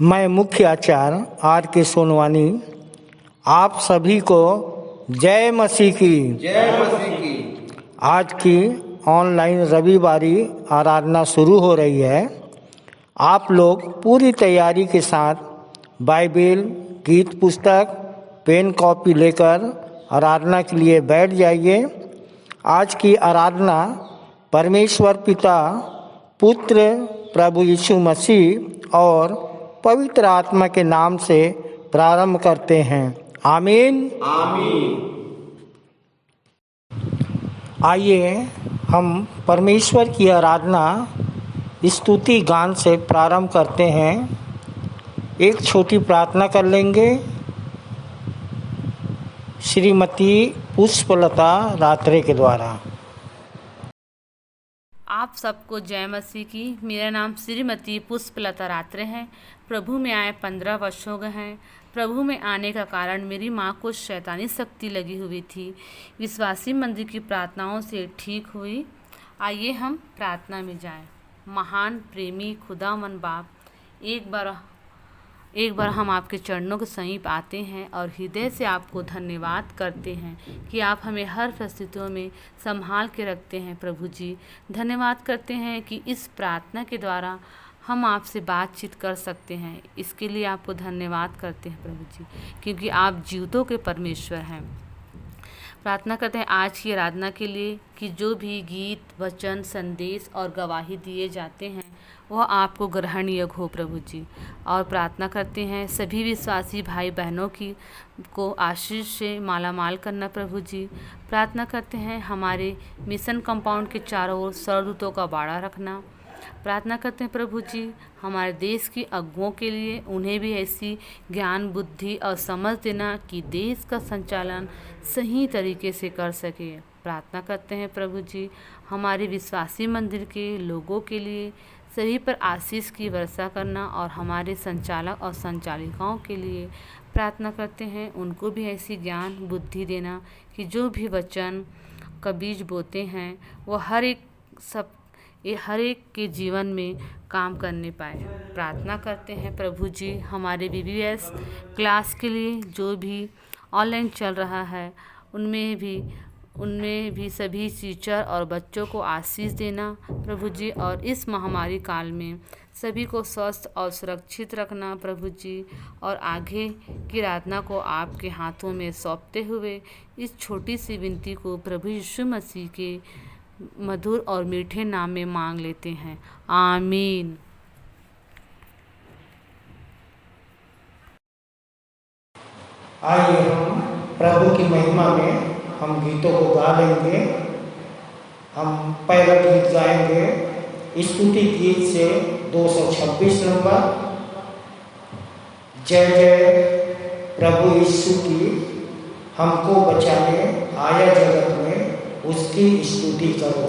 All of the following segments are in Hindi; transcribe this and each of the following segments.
मैं मुख्य आचार्य आर के सोनवानी आप सभी को जय मसीह की। जय मसीह की। आज की ऑनलाइन रविवारी आराधना शुरू हो रही है। आप लोग पूरी तैयारी के साथ बाइबिल, गीत पुस्तक, पेन कॉपी लेकर आराधना के लिए बैठ जाइए। आज की आराधना परमेश्वर पिता, पुत्र प्रभु यीशु मसीह और पवित्र आत्मा के नाम से प्रारंभ करते हैं। आमीन। आमीन। आइए हम परमेश्वर की आराधना स्तुति गान से प्रारंभ करते हैं। एक छोटी प्रार्थना कर लेंगे। श्रीमती पुष्पलता रात्रे के द्वारा। आप सबको जय मसीह की। मेरा नाम श्रीमती पुष्पलता रात्रे है। प्रभु में आए 15 वर्ष हो गए हैं। प्रभु में आने का कारण मेरी माँ को शैतानी शक्ति लगी हुई थी। विश्वासी मंदिर की प्रार्थनाओं से ठीक हुई। आइए हम प्रार्थना में जाएं। महान प्रेमी खुदावन बाप, एक बार हम आपके चरणों के समीप आते हैं और हृदय से आपको धन्यवाद करते हैं कि आप हमें हर परिस्थितियों में संभाल के रखते हैं। प्रभु जी, धन्यवाद करते हैं कि इस प्रार्थना के द्वारा हम आपसे बातचीत कर सकते हैं। इसके लिए आपको धन्यवाद करते हैं प्रभु जी, क्योंकि आप जीवितों के परमेश्वर हैं। प्रार्थना करते हैं आज की आराधना के लिए कि जो भी गीत, वचन, संदेश और गवाही दिए जाते हैं वह आपको ग्रहण योग्य हो प्रभु जी। और प्रार्थना करते हैं सभी विश्वासी भाई बहनों को आशीष से मालामाल करना प्रभु जी। प्रार्थना करते हैं हमारे मिशन कंपाउंड के चारों ओर सरदूतों का बाड़ा रखना। प्रार्थना करते हैं प्रभु जी हमारे देश की अगुओं के लिए, उन्हें भी ऐसी ज्ञान, बुद्धि और समझ देना कि देश का संचालन सही तरीके से कर सके। प्रार्थना करते हैं प्रभु जी हमारे विश्वासी मंदिर के लोगों के लिए, सभी पर आशीष की वर्षा करना। और हमारे संचालक और संचालिकाओं के लिए प्रार्थना करते हैं उनको भी ऐसी ज्ञान, बुद्धि देना कि जो भी वचन का बीज बोते हैं वो हर एक के जीवन में काम करने पाए। प्रार्थना करते हैं प्रभु जी हमारे BBS क्लास के लिए, जो भी ऑनलाइन चल रहा है उनमें भी सभी टीचर और बच्चों को आशीष देना प्रभु जी। और इस महामारी काल में सभी को स्वस्थ और सुरक्षित रखना प्रभु जी। और आगे की आराधना को आपके हाथों में सौंपते हुए इस छोटी सी विनती को प्रभु यीशु मसीह के मधुर और मीठे नाम में मांग लेते हैं। आमीन। आइए हम प्रभु की महिमा में हम गीतों को गा लेंगे। हम पहला गीत गाएंगे स्तुति गीत से 226 नंबर, जय जय प्रभु यीशु की हमको बचाने आया जगत में, उसकी स्तुति करो।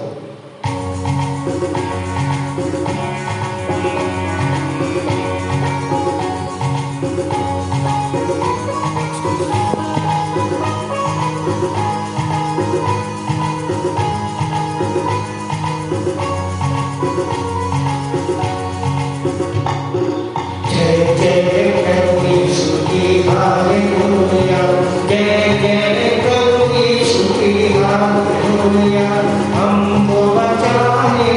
जय जय प्रभु यीशु की हालेलुया, जय जय प्रभु यीशु की हालेलुया, हमको बचाने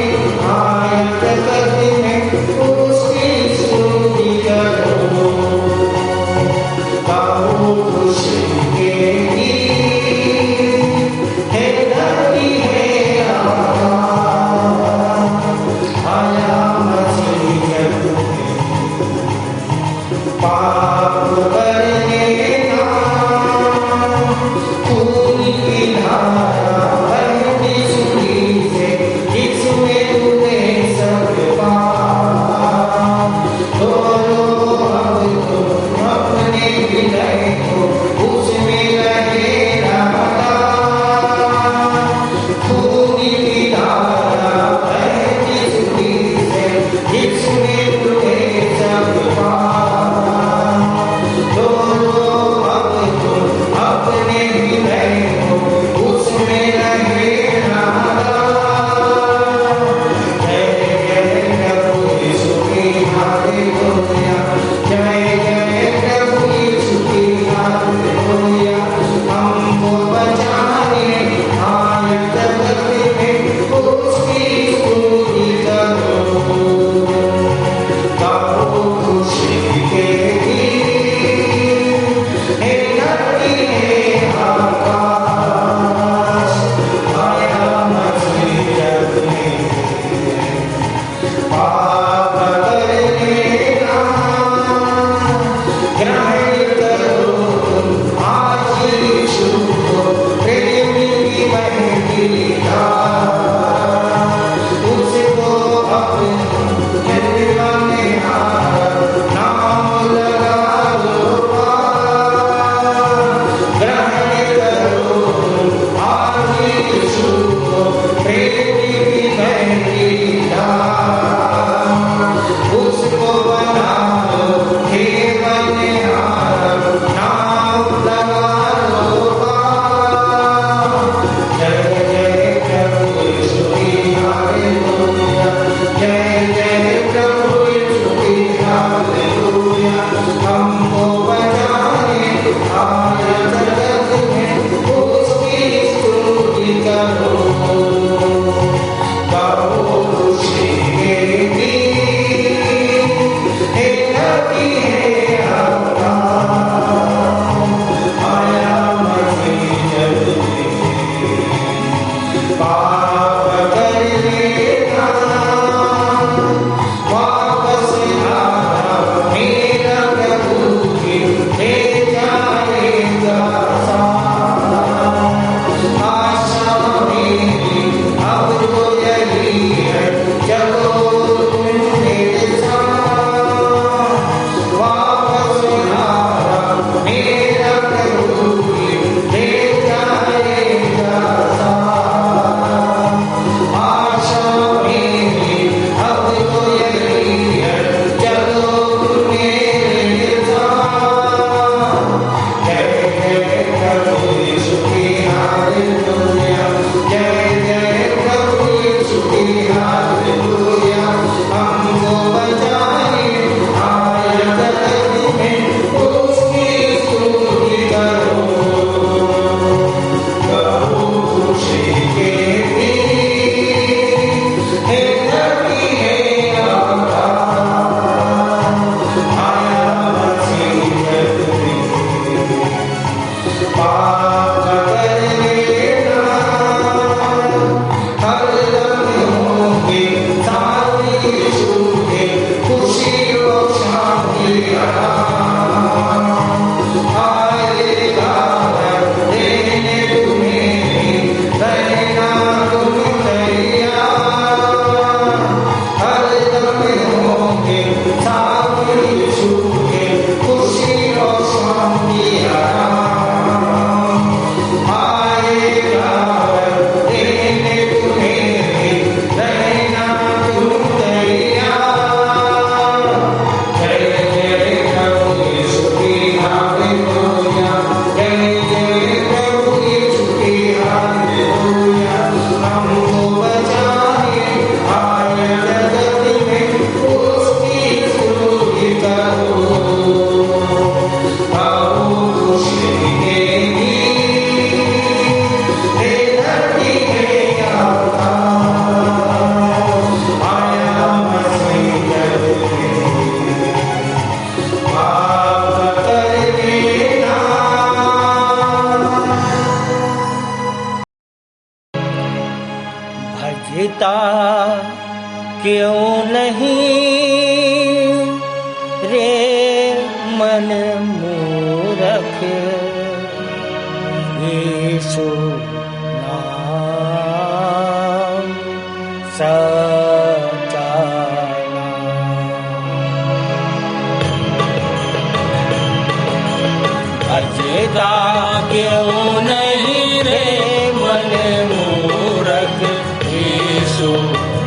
भजता क्यों नहीं रे मन मूरख यीशु नाम सच्चा नाम। भजता क्यों नहीं रे मन मूरख यीशु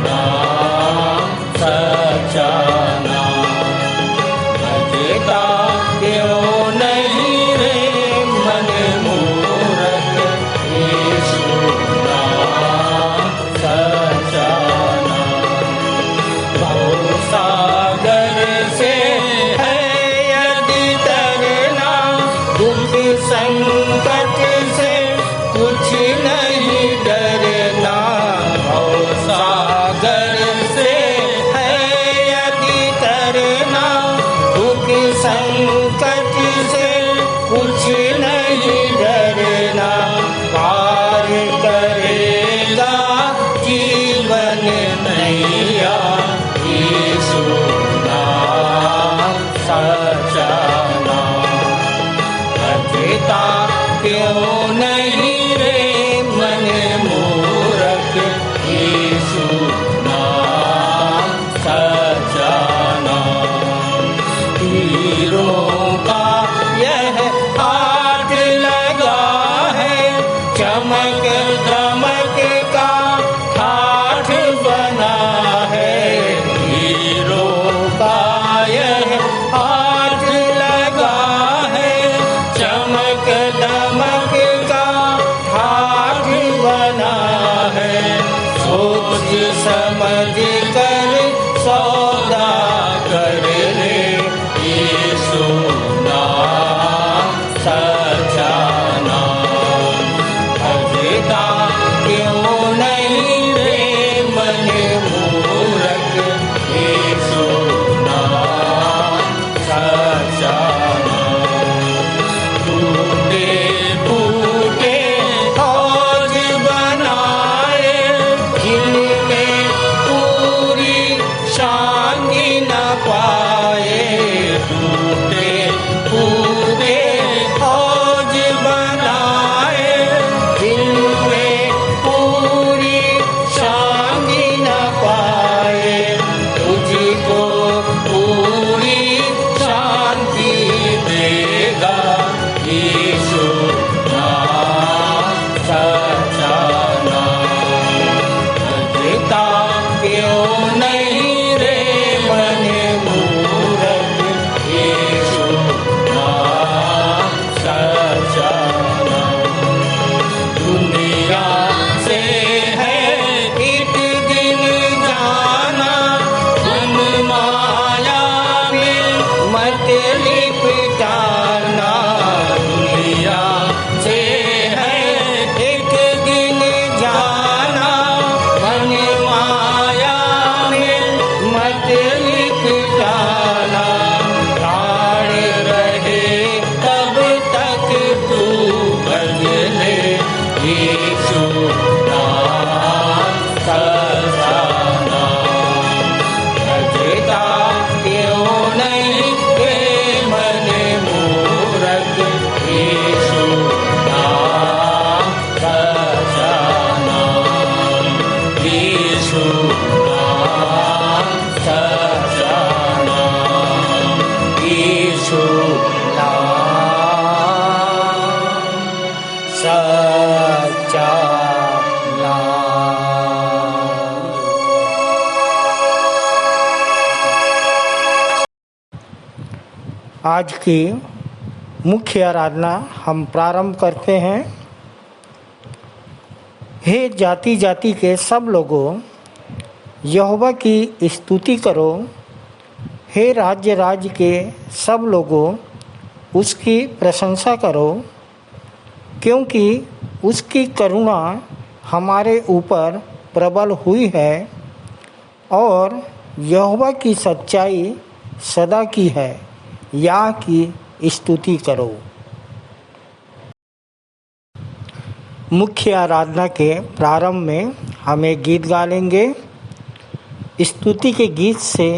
नाम सच्चा नाम। भजता क्यों नहीं रे आज की मुख्य आराधना हम प्रारंभ करते हैं। हे जाति जाति के सब लोगों, यहोवा की स्तुति करो। हे राज्य राज्य के सब लोगों, उसकी प्रशंसा करो, क्योंकि उसकी करुणा हमारे ऊपर प्रबल हुई है और यहोवा की सच्चाई सदा की है। या की स्तुति करो। मुख्य आराधना के प्रारंभ में हम एक गीत गा लेंगे। स्तुति के गीत से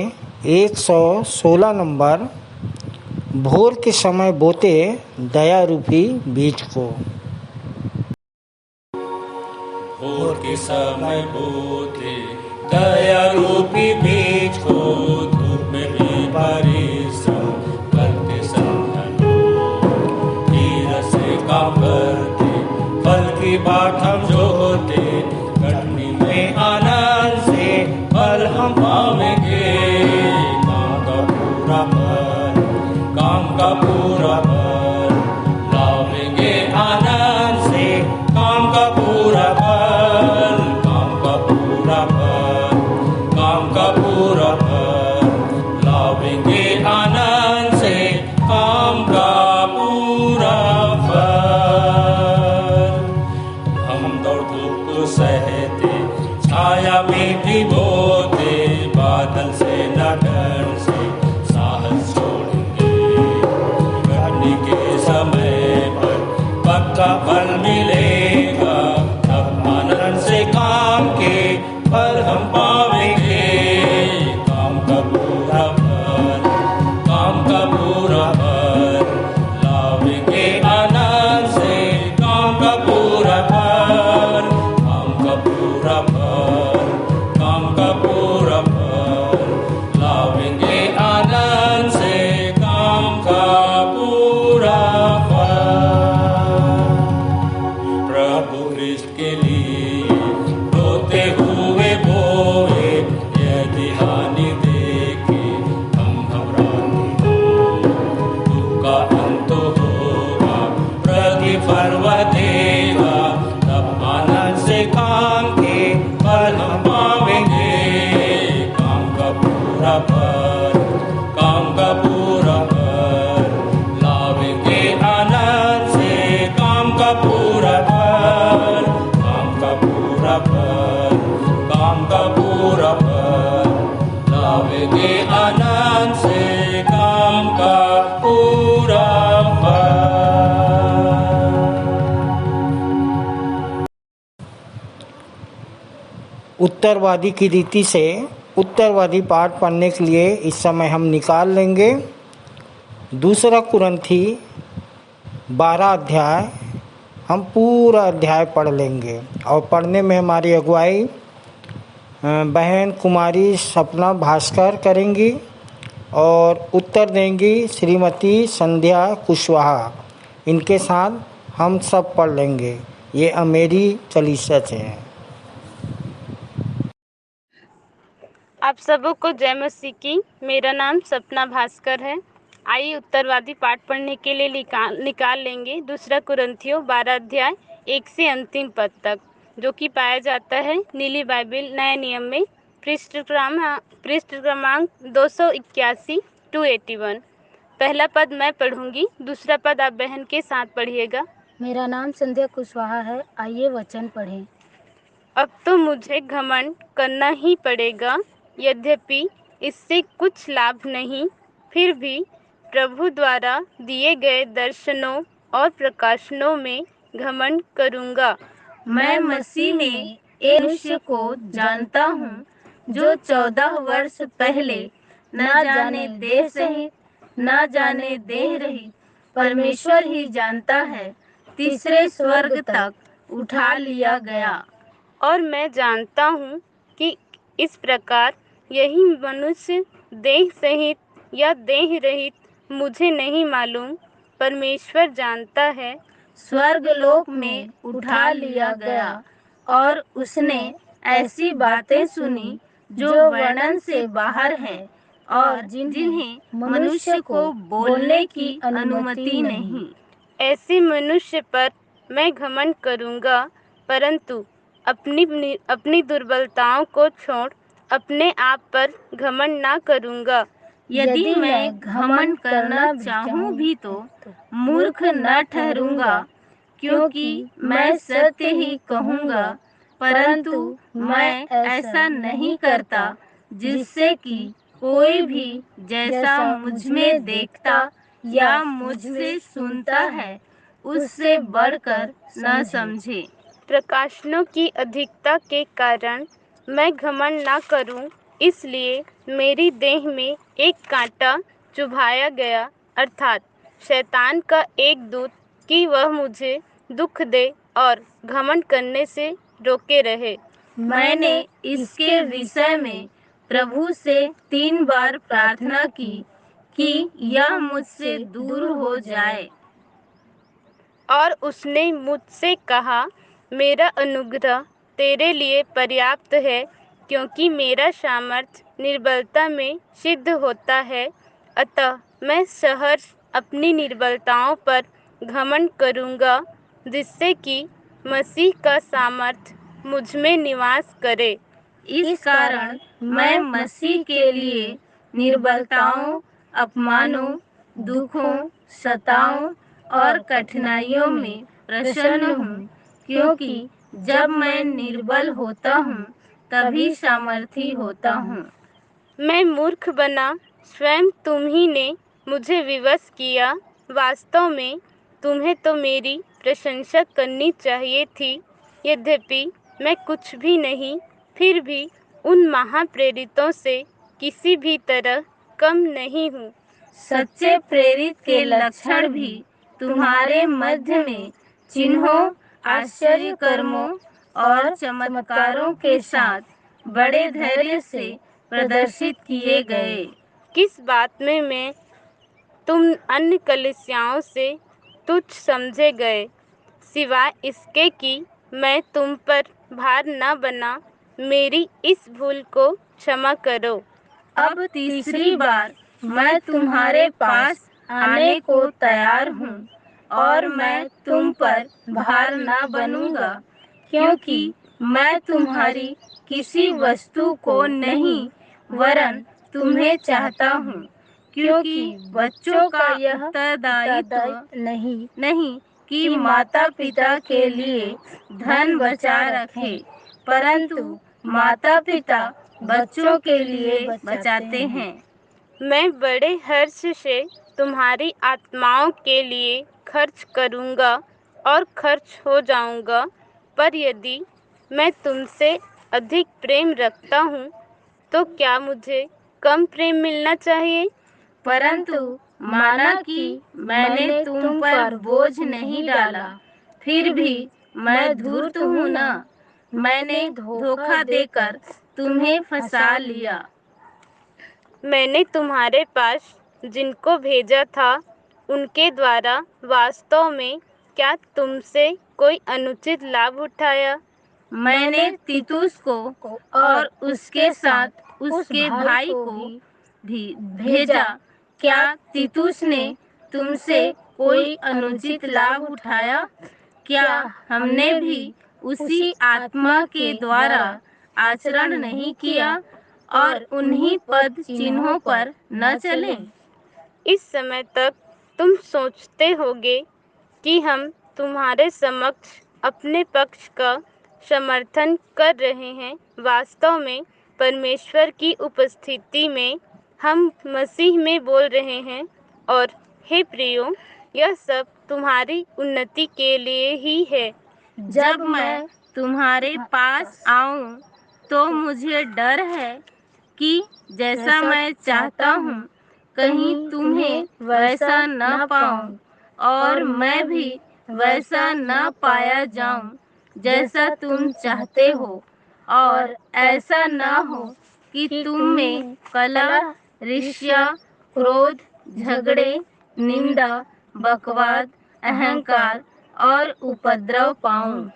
116 नंबर, भोर के समय बोते दया रूपी बीज को। भोर के समय बोते दया रूपी बीज को, धूप में भी परिश्रम करते संतन धीरज से काम करते, फल की बाट हम जोते, कटनी में आनंद से फल हम पावेंगे। काम का पूरा फल, काम का पूरा फल लावेंगे आनंद से, काम का पूरा फल, काम का पूरा फल, काम का पूरा फल लावेंगे आनंद से, काम का पूरा फल। हम दौड़ धूप को सहते, छाया में भी बोते, बादल से न डर से साहस छोड़ेंगे। कटनी के समय पर पक्का फल मिलेगा, तब आनंद से काम के फल हम पावेंगे। काम का पूरा फल, काम का पूरा फल लावेंगे आनंद से, काम का पूरा फल, काम का पूरा फल, काम का पूरा फल लावेंगे आनंद से, काम का पूरा फल। प्रभु ख्रिस्त के लिए रोते हुए बोए, यदि हानि देखे हम घबराते हो, दुख का अंत होगा, प्रतिफल वह देगा, तब आनंद से काम के फल हम पावेंगे। काम का पूरा फल, काम का पूरा फल लावेंगे आनंद से, काम का पूरा फल, काम का पूरा फल, काम का पूरा फल लावेंगे आनंद से, काम का पूरा फल। उत्तरवादी की रीति से उत्तरवादी पाठ पढ़ने के लिए इस समय हम निकाल लेंगे। दूसरा कुरिन्थी 12 अध्याय, हम पूरा अध्याय पढ़ लेंगे और पढ़ने में हमारी अगुवाई बहन कुमारी सपना भास्कर करेंगी और उत्तर देंगी श्रीमती संध्या कुशवाहा। इनके साथ हम सब पढ़ लेंगे। ये अमेरी चालीसा से हैं। आप सबों को जय मसीह की। मेरा नाम सपना भास्कर है। आइए उत्तरवादी पाठ पढ़ने के लिए निकाल लेंगे दूसरा कुरिन्थियों 12 अध्याय 1 से अंतिम पद तक, जो कि पाया जाता है नीली बाइबिल नए नियम में पृष्ठ क्रमांक 281 281। पहला पद मैं पढ़ूंगी, दूसरा पद आप बहन के साथ पढ़िएगा। मेरा नाम संध्या कुशवाहा है। आइए वचन पढ़ें। अब तो मुझे घमंड करना ही पड़ेगा, यद्यपि इससे कुछ लाभ नहीं, फिर भी प्रभु द्वारा दिए गए दर्शनों और प्रकाशनों में घमंड करूँगा। मैं मसीह में एक मनुष्य को जानता हूँ, जो 14 वर्ष पहले न जाने देह सहित न जाने देह रहित परमेश्वर ही जानता है, तीसरे स्वर्ग तक उठा लिया गया। और मैं जानता हूँ कि इस प्रकार यही मनुष्य देह सहित या देह रहित मुझे नहीं मालूम, परमेश्वर जानता है, स्वर्ग लोक में उठा लिया गया। और उसने ऐसी बातें सुनी जो वर्णन से बाहर हैं, और जिन्हें मनुष्य को बोलने की अनुमति नहीं। ऐसे मनुष्य पर मैं घमंड करूँगा, परंतु अपनी दुर्बलताओं को छोड़ अपने आप पर घमंड ना करूँगा। यदि मैं घमंड करना चाहूँ भी तो मूर्ख न ठहरूंगा, क्योंकि मैं सत्य ही कहूँगा, परंतु मैं ऐसा नहीं करता, जिससे कि कोई भी जैसा मुझ में देखता या मुझसे सुनता है उससे बढ़कर न समझे। प्रकाशनों की अधिकता के कारण मैं घमंड ना करूं, इसलिए मेरी देह में एक कांटा चुभाया गया, अर्थात शैतान का एक दूत, कि वह मुझे दुख दे और घमंड करने से रोके रहे। मैंने इसके विषय में प्रभु से 3 बार प्रार्थना की कि यह मुझसे दूर हो जाए। और उसने मुझसे कहा, मेरा अनुग्रह तेरे लिए पर्याप्त है, क्योंकि मेरा सामर्थ्य निर्बलता में सिद्ध होता है। अतः मैं सहर्ष अपनी निर्बलताओं पर घमंड करूँगा, जिससे कि मसीह का सामर्थ्य मुझ में निवास करे। इस कारण मैं मसीह के लिए निर्बलताओं, अपमानों, दुखों, सताओं और कठिनाइयों में प्रसन्न हूँ, क्योंकि जब मैं निर्बल होता हूँ तभी सामर्थी होता हूँ। मैं मूर्ख बना, स्वयं तुम ही ने मुझे विवश किया। वास्तव में तुम्हें तो मेरी प्रशंसा करनी चाहिए थी। यद्यपि मैं कुछ भी नहीं, फिर भी उन महाप्रेरितों से किसी भी तरह कम नहीं हूँ। सच्चे प्रेरित के लक्षण भी तुम्हारे मध्य में चिन्हों, आश्चर्य कर्मों और चमत्कारों के साथ बड़े धैर्य से प्रदर्शित किए गए। किस बात में मैं तुम अन्य कलीसियाओं से तुच्छ समझे गए, सिवाय इसके कि मैं तुम पर भार न बना। मेरी इस भूल को क्षमा करो। अब तीसरी बार मैं तुम्हारे पास आने को तैयार हूँ, और मैं तुम पर भार न बनूंगा, क्योंकि मैं तुम्हारी किसी वस्तु को नहीं, वरन तुम्हें चाहता हूँ, क्योंकि बच्चों का यह उत्तरदायित्व नहीं कि माता पिता के लिए धन बचा रखे, परंतु माता पिता बच्चों के लिए बचाते हैं। मैं बड़े हर्ष से तुम्हारी आत्माओं के लिए खर्च करूँगा और खर्च हो जाऊँगा। पर यदि मैं तुमसे अधिक प्रेम रखता हूँ, तो क्या मुझे कम प्रेम मिलना चाहिए? परंतु माना कि मैंने तुम पर बोझ नहीं डाला, फिर भी मैं धूर्त हूँ ना। मैंने धोखा देकर तुम्हें फंसा लिया। मैंने तुम्हारे पास जिनको भेजा था, उनके द्वारा वास्तव में क्या तुमसे कोई अनुचित लाभ उठाया? मैंने तीतुस को और उसके साथ उसके भाई को भी भेजा। क्या तीतुस ने तुमसे कोई अनुचित लाभ उठाया? क्या हमने भी उसी आत्मा के द्वारा आचरण नहीं किया और उन्हीं पद चिन्हों पर न चले? इस समय तक तुम सोचते होगे कि हम तुम्हारे समक्ष अपने पक्ष का समर्थन कर रहे हैं। वास्तव में परमेश्वर की उपस्थिति में हम मसीह में बोल रहे हैं। और हे प्रियो, यह सब तुम्हारी उन्नति के लिए ही है। जब मैं तुम्हारे पास आऊं तो मुझे डर है कि जैसा मैं चाहता हूं कहीं तुम्हें वैसा न पाऊं, और मैं भी वैसा न पाया जाऊं जैसा तुम चाहते हो, और ऐसा न हो कि तुम में कलह, ईर्ष्या, क्रोध, झगड़े, निंदा, बकवाद, अहंकार और उपद्रव पाऊं।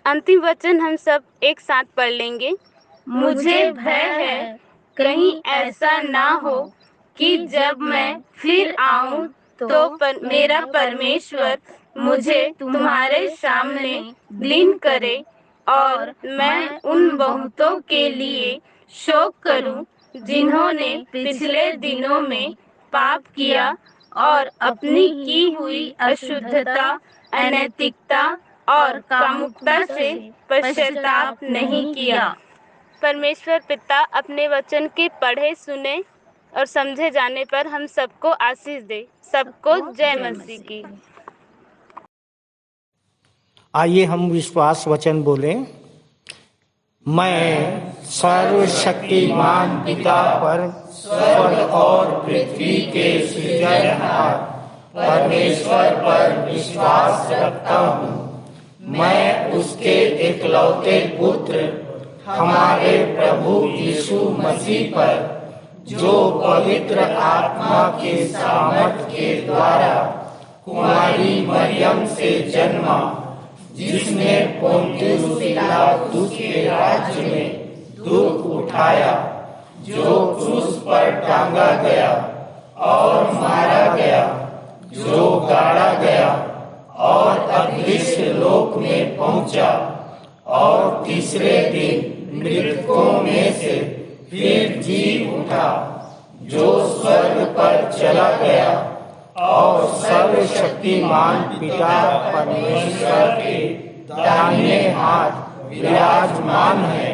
अंतिम वचन हम सब एक साथ पढ़ लेंगे। मुझे भय है कहीं ऐसा ना हो कि जब मैं फिर आऊं तो मेरा परमेश्वर मुझे तुम्हारे सामने लीन करे और मैं उन बहुतों के लिए शोक करूं जिन्होंने पिछले दिनों में पाप किया और अपनी की हुई अशुद्धता, अनैतिकता और कामुकता से पश्चाताप नहीं किया। परमेश्वर पिता अपने वचन के पढ़े सुने और समझे जाने पर हम सबको आशीष दे। सबको जय मसीह की। आइए हम विश्वास वचन बोलें। मैं सर्वशक्तिमान पिता पर स्वर्ग और पृथ्वी के सृजनहार परमेश्वर पर विश्वास रखता हूँ। मैं उसके एकलौते पुत्र हमारे प्रभु यीशु मसीह पर, जो पवित्र आत्मा के सामर्थ के द्वारा कुमारी मरियम से जन्मा, जिसने पोंतियुस पिलातुस के राज्य में दुख उठाया, जो क्रूस पर टांगा गया और मारा गया, जो गाड़ा गया और अदृश्य लोक में पहुंचा और तीसरे दिन मृतकों में से फिर जी उठा, जो स्वर्ग पर चला गया और सर्वशक्तिमान पिता परमेश्वर के दाहिने हाथ विराजमान है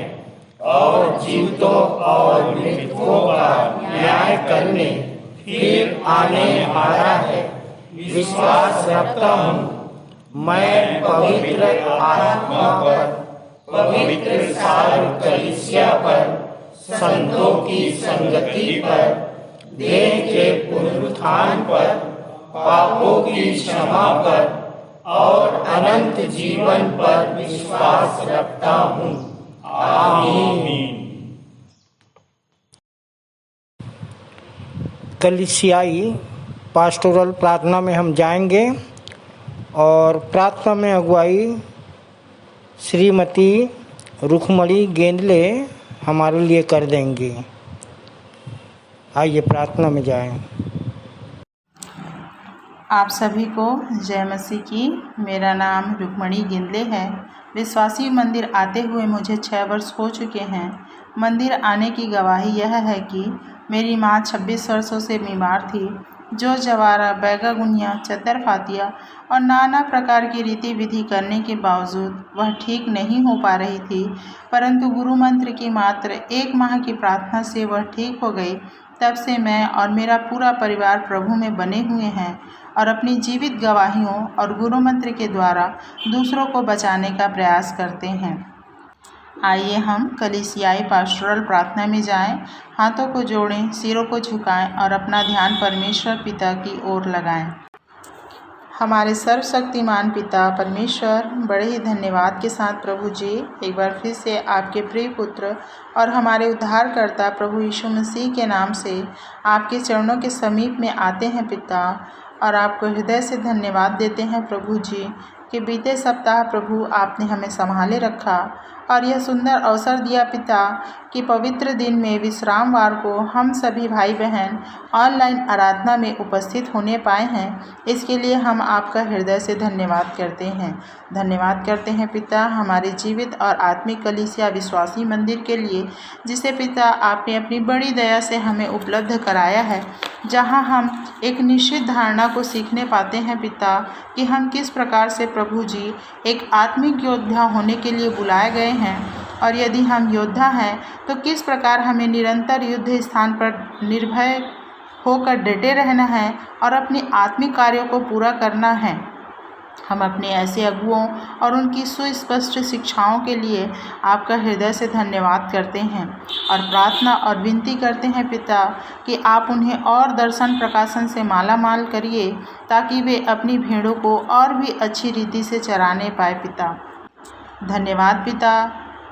और जीवितों और मृतकों का न्याय करने फिर आने वाला है। विश्वास रखता हूँ मैं पवित्र आत्मा पर, पवित्र सारी कलीसिया पर, संतों की संगति पर, देह के पुनरुत्थान पर, पापों की क्षमा पर और अनंत जीवन पर विश्वास रखता हूँ। आमीन। कलीसियाई पास्टोरल प्रार्थना में हम जाएंगे और प्रार्थना में अगुवाई श्रीमती रुखमणी गेंदले हमारे लिए कर देंगे। आइए प्रार्थना में जाएं। आप सभी को जय मसीह की। मेरा नाम रुक्मणी गेंदले है। विश्वासी मंदिर आते हुए मुझे 6 वर्ष हो चुके हैं। मंदिर आने की गवाही यह है कि मेरी माँ 26 वर्षों से बीमार थी, जो जवारा, बैगागुनिया, चतरफातिया और नाना प्रकार की रीति विधि करने के बावजूद वह ठीक नहीं हो पा रही थी, परंतु गुरु मंत्र की मात्र 1 माह की प्रार्थना से वह ठीक हो गई। तब से मैं और मेरा पूरा परिवार प्रभु में बने हुए हैं और अपनी जीवित गवाहियों और गुरु मंत्र के द्वारा दूसरों को बचाने का प्रयास करते हैं। आइए हम कलीसियाई पास्टोरल प्रार्थना में जाएं, हाथों को जोड़ें, सिरों को झुकाएं और अपना ध्यान परमेश्वर पिता की ओर लगाएं। हमारे सर्वशक्तिमान पिता परमेश्वर, बड़े ही धन्यवाद के साथ प्रभु जी एक बार फिर से आपके प्रिय पुत्र और हमारे उद्धारकर्ता प्रभु यीशु मसीह के नाम से आपके चरणों के समीप में आते हैं पिता, और आपको हृदय से धन्यवाद देते हैं प्रभु जी कि बीते सप्ताह प्रभु आपने हमें संभाले रखा और यह सुंदर अवसर दिया पिता कि पवित्र दिन में विश्रामवार को हम सभी भाई बहन ऑनलाइन आराधना में उपस्थित होने पाए हैं। इसके लिए हम आपका हृदय से धन्यवाद करते हैं। धन्यवाद करते हैं पिता हमारे जीवित और आत्मिक कलीसिया विश्वासी मंदिर के लिए, जिसे पिता आपने अपनी बड़ी दया से हमें उपलब्ध कराया है, जहां हम एक निश्चित धारणा को सीखने पाते हैं पिता कि हम किस प्रकार से प्रभु जी एक आत्मिक योद्धा होने के लिए बुलाए गए हैं, और यदि हम योद्धा हैं तो किस प्रकार हमें निरंतर युद्ध स्थान पर निर्भय होकर डटे रहना है और अपने आत्मिक कार्यों को पूरा करना है। हम अपने ऐसे अगुओं और उनकी सुस्पष्ट शिक्षाओं के लिए आपका हृदय से धन्यवाद करते हैं और प्रार्थना और विनती करते हैं पिता कि आप उन्हें और दर्शन प्रकाशन से माला माल करिए, ताकि वे अपनी भेड़ों को और भी अच्छी रीति से चराने पाए पिता। धन्यवाद पिता,